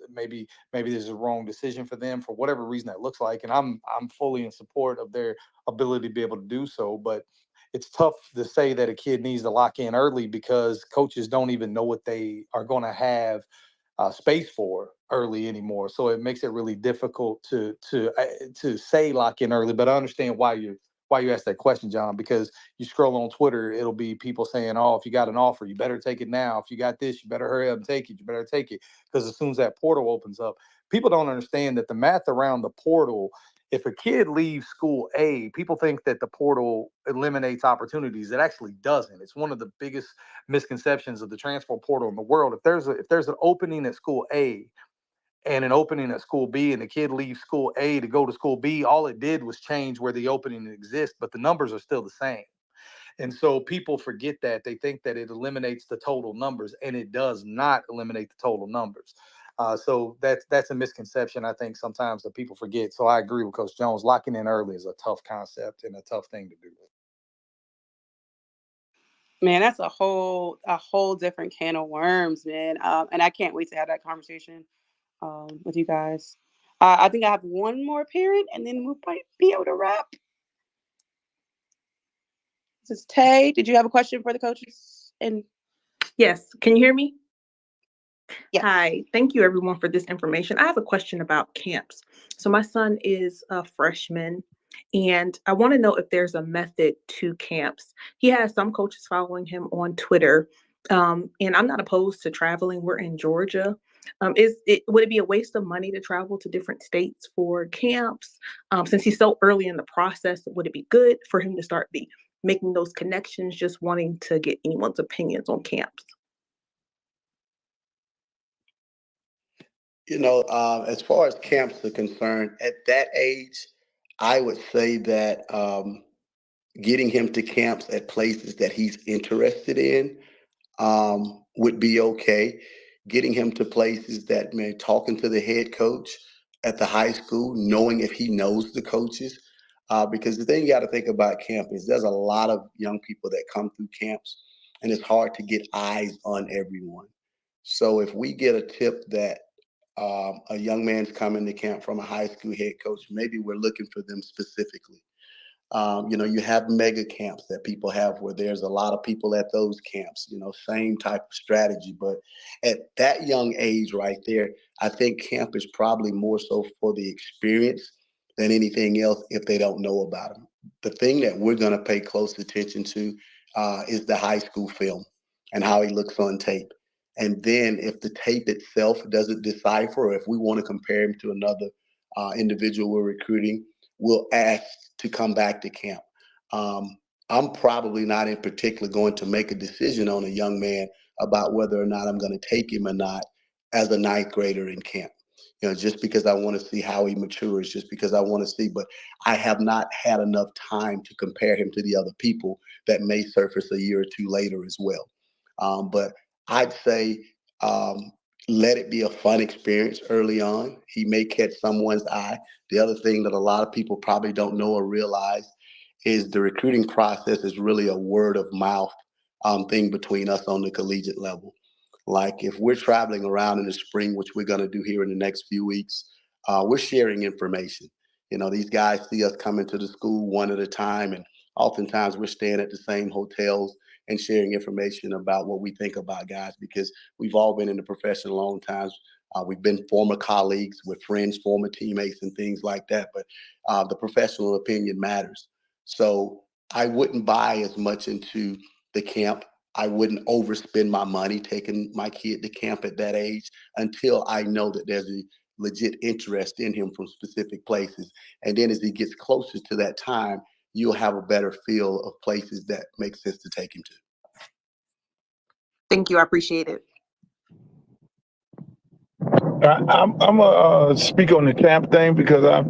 maybe there's a wrong decision for them for whatever reason that looks like. And I'm fully in support of their ability to be able to do so. But it's tough to say that a kid needs to lock in early, because coaches don't even know what they are going to have space for early anymore. So it makes it really difficult to say lock in early. But I understand why you asked that question, John, because you scroll on Twitter, it'll be people saying, "Oh, if you got an offer, you better take it now. If you got this, you better hurry up and take it. You better take it," because as soon as that portal opens up, people don't understand that the math around the portal. If a kid leaves school A, people think that the portal eliminates opportunities. It actually doesn't. It's one of the biggest misconceptions of the transfer portal in the world. If there's an opening at school A and an opening at school B, and the kid leaves school A to go to school B, all it did was change where the opening exists, but the numbers are still the same. And so people forget that. They think that it eliminates the total numbers, and it does not eliminate the total numbers. So that's a misconception, I think, sometimes that people forget. So I agree with Coach Jones. Locking in early is a tough concept and a tough thing to do. Man, that's a whole different can of worms, man. And I can't wait to have that conversation with you guys. I think I have one more parent, and then we might be able to wrap. This is Tay. Did you have a question for the coaches? And Yes. Can you hear me? yes. Hi. Thank you, everyone, for this information. I have a question about camps. So my son is a freshman, and I want to know if there's a method to camps. He has some coaches following him on Twitter, and I'm not opposed to traveling. We're in Georgia. Would it be a waste of money to travel to different states for camps? Since he's so early in the process, would it be good for him to start making those connections, just wanting to get anyone's opinions on camps? As far as camps are concerned, at that age, I would say that getting him to camps at places that he's interested in would be okay. Getting him to places that, man, talking to the head coach at the high school, knowing if he knows the coaches. Because the thing you got to think about camp is there's a lot of young people that come through camps, and it's hard to get eyes on everyone. So if we get a tip that a young man's coming to camp from a high school head coach, maybe we're looking for them specifically. You have mega camps that people have where there's a lot of people at those camps, same type of strategy. But at that young age right there, I think camp is probably more so for the experience than anything else if they don't know about them. The thing that we're going to pay close attention to is the high school film and how he looks on tape. And then if the tape itself doesn't decipher, or if we want to compare him to another individual we're recruiting, we'll ask to come back to camp. I'm probably not in particular going to make a decision on a young man about whether or not I'm going to take him or not as a ninth grader in camp. Just because I want to see how he matures, just because I want to see, but I have not had enough time to compare him to the other people that may surface a year or two later as well. But I'd say let it be a fun experience early on. He may catch someone's eye. The other thing that a lot of people probably don't know or realize is the recruiting process is really a word of mouth thing between us on the collegiate level. Like if we're traveling around in the spring, which we're going to do here in the next few weeks, we're sharing information. These guys see us coming to the school one at a time, and oftentimes we're staying at the same hotels and sharing information about what we think about guys, because we've all been in the profession a long time. We've been former colleagues, we're friends, former teammates, and things like that. But the professional opinion matters. So I wouldn't buy as much into the camp. I wouldn't overspend my money taking my kid to camp at that age until I know that there's a legit interest in him from specific places. And then as he gets closer to that time, you'll have a better feel of places that make sense to take him to. Thank you. I appreciate it. I'm gonna speak on the camp thing because I've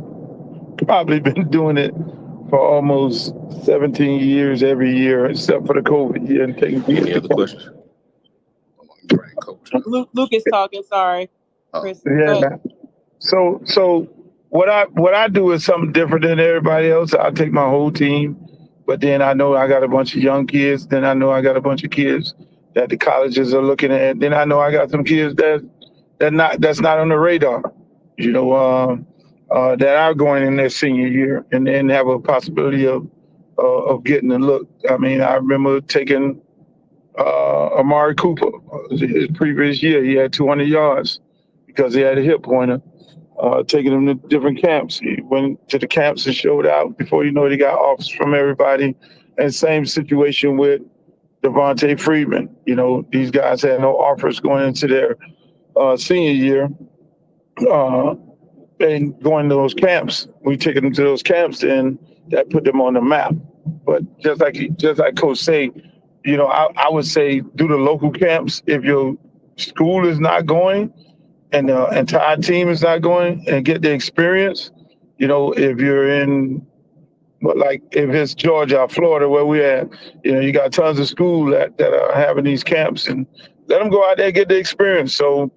probably been doing it for almost 17 years every year, except for the COVID year. And taking Any other questions? Coach. Luke is talking. Sorry, Chris. Go Yeah. ahead. So what I do is something different than everybody else. I take my whole team, but then I know I got a bunch of young kids. Then I know I got a bunch of kids that the colleges are looking at. Then I know I got some kids that's not on the radar. That are going in their senior year and then have a possibility of getting a look. I mean, I remember taking Amari Cooper his previous year. He had 200 yards because he had a hip pointer. Taking him to different camps. He went to the camps and showed out. Before you know it, he got offers from everybody. And same situation with Devontae Freeman. These guys had no offers going into their senior year. And going to those camps, we took them to those camps, and that put them on the map. But just like Coach say, I would say do the local camps. If your school is not going and the entire team is not going, and get the experience, if you're in, if it's Georgia or Florida where we're at, you got tons of school that are having these camps, and let them go out there and get the experience. So,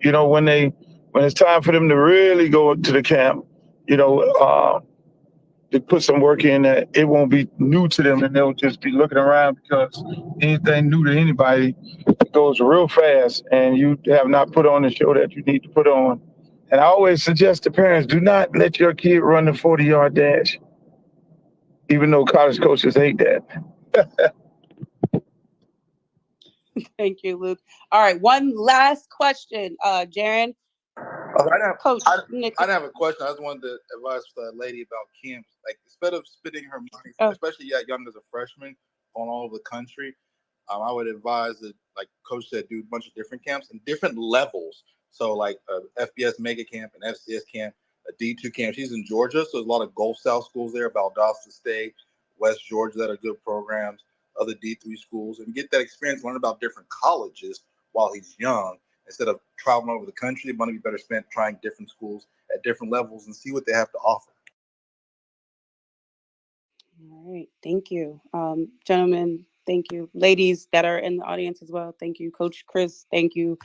when it's time for them to really go to the camp, to put some work in, that it won't be new to them, and they'll just be looking around, because anything new to anybody goes real fast, and you have not put on the show that you need to put on. And I always suggest to parents, do not let your kid run the 40-yard dash, even though college coaches hate that. Thank you, Luke. All right, one last question, Jaron. Coach Nick. I didn't have a question. I just wanted to advise the lady about camps. Like, instead of spending her money, especially young as a freshman, on all over the country, I would advise that, like Coach said, do a bunch of different camps and different levels. So, like FBS mega camp and FCS camp, a D2 camp. She's in Georgia, so there's a lot of Gulf South schools there, Valdosta State, West Georgia, that are good programs, other D3 schools, and get that experience, learn about different colleges while he's young. Instead of traveling over the country, money be better spent trying different schools at different levels and see what they have to offer. All right, thank you, gentlemen. Thank you, ladies that are in the audience as well. Thank you, Coach Chris. Thank you,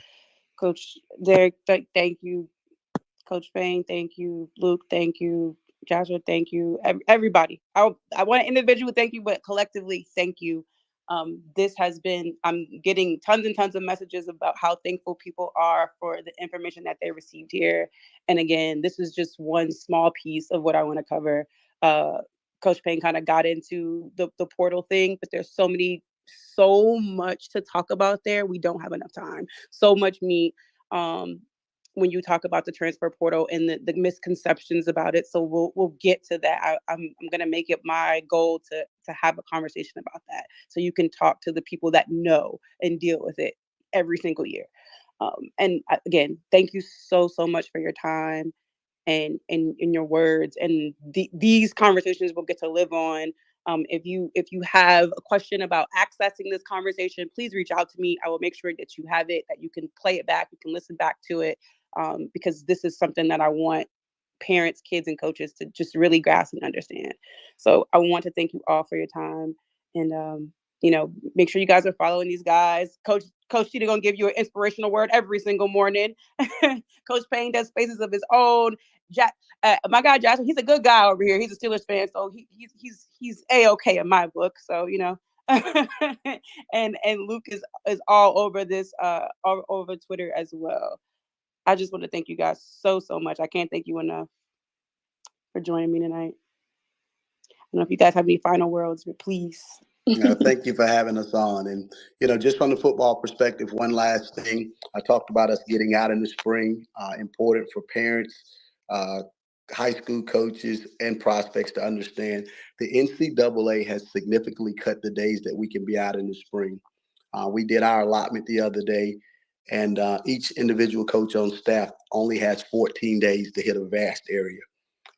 Coach Derek. Thank you, Coach Payne. Thank you, Luke. Thank you, Joshua. Thank you, everybody. I want to individually thank you, but collectively, thank you. This has been, I'm getting tons and tons of messages about how thankful people are for the information that they received here. And again, this is just one small piece of what I want to cover. Coach Payne kind of got into the portal thing, but there's so much to talk about there. We don't have enough time. So much meat. when you talk about the transfer portal and the misconceptions about it. So we'll get to that. I'm gonna make it my goal to have a conversation about that, so you can talk to the people that know and deal with it every single year. And again, thank you so much for your time and your words. And these conversations will get to live on. If you have a question about accessing this conversation, please reach out to me. I will make sure that you have it, that you can play it back, you can listen back to it, because this is something that I want parents, kids, and coaches to just really grasp and understand. So I want to thank you all for your time. And make sure you guys are following these guys. Coach Cheetah gonna give you an inspirational word every single morning. Coach Payne does spaces of his own. My guy Josh, he's a good guy over here. He's a Steelers fan, so he's A-okay in my book. So and Luke is all over this, all over Twitter as well. I just want to thank you guys so much. I can't thank you enough for joining me tonight. I don't know if you guys have any final words, but please. Thank you for having us on. And, just from the football perspective, one last thing. I talked about us getting out in the spring, important for parents, high school coaches, and prospects to understand. The NCAA has significantly cut the days that we can be out in the spring. We did our allotment the other day, and each individual coach on staff only has 14 days to hit a vast area.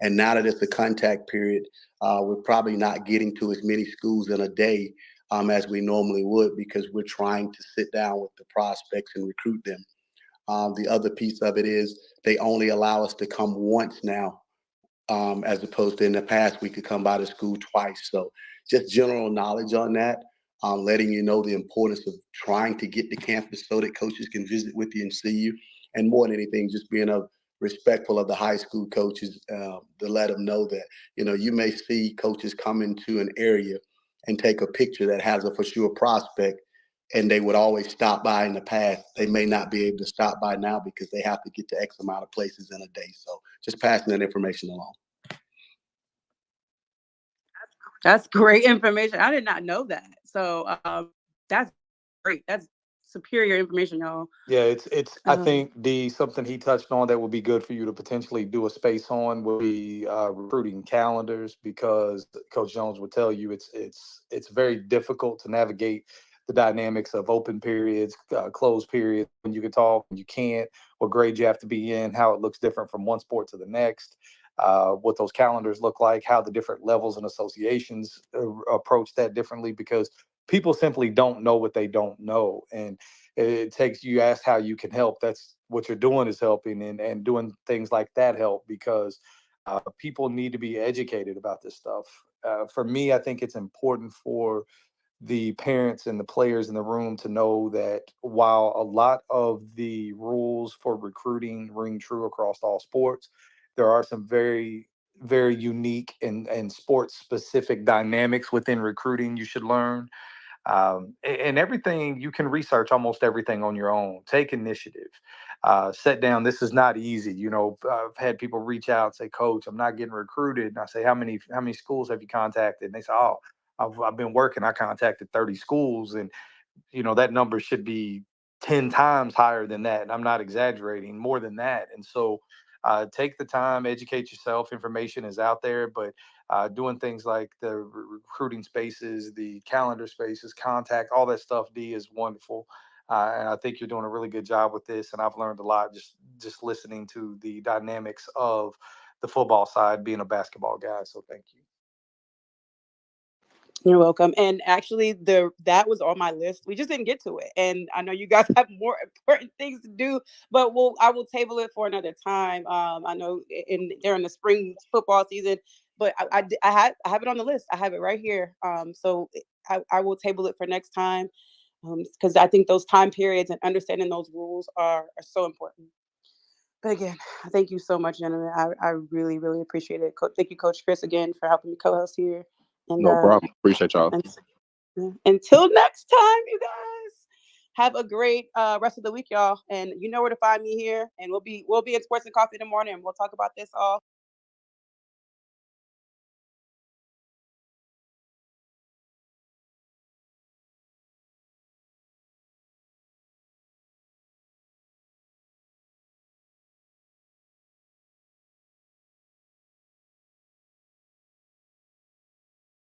And now that it's a contact period, we're probably not getting to as many schools in a day as we normally would, because we're trying to sit down with the prospects and recruit them. The other piece of it is they only allow us to come once now, as opposed to in the past, we could come by the school twice. So just general knowledge on that, letting you know the importance of trying to get to campus so that coaches can visit with you and see you. And more than anything, just being respectful of the high school coaches, to let them know that, you may see coaches come into an area and take a picture that has a for sure prospect, and they would always stop by in the past. They may not be able to stop by now because they have to get to X amount of places in a day. So just passing that information along. That's great information. I did not know that. So that's great. That's superior information, y'all. Yeah, it's I think something he touched on that would be good for you to potentially do a space on would be recruiting calendars, because Coach Jones would tell you it's very difficult to navigate the dynamics of open periods, closed periods, when you can talk, when you can't, what grade you have to be in, how it looks different from one sport to the next, what those calendars look like, how the different levels and associations approach that differently, because people simply don't know what they don't know. And it takes, you ask how you can help. That's what you're doing, is helping, and doing things like that help, because people need to be educated about this stuff. For me, I think it's important for the parents and the players in the room to know that while a lot of the rules for recruiting ring true across all sports, there are some very, very unique and sports specific dynamics within recruiting you should learn. And everything, you can research almost everything on your own. Take initiative. Sit down. This is not easy. I've had people reach out and say, "Coach, I'm not getting recruited." And I say, "How many schools have you contacted?" And they say, "Oh, I've been working. I contacted 30 schools." And that number should be 10 times higher than that. And I'm not exaggerating, more than that. And so take the time, educate yourself. Information is out there, but doing things like the recruiting spaces, the calendar spaces, contact, all that stuff, D, is wonderful. And I think you're doing a really good job with this. And I've learned a lot just listening to the dynamics of the football side, being a basketball guy. So thank you. You're welcome. And actually, that was on my list. We just didn't get to it. And I know you guys have more important things to do, but I will table it for another time. I know during the spring football season, but I have it on the list. I have it right here. So I will table it for next time, because I think those time periods and understanding those rules are so important. But again, thank you so much, gentlemen. I really, really appreciate it. Thank you, Coach Chris, again, for helping me co-host here. And, no problem. Appreciate y'all. Until next time, you guys, have a great rest of the week, y'all. And you know where to find me here. And we'll be in Sports and Coffee in the morning. And we'll talk about this all.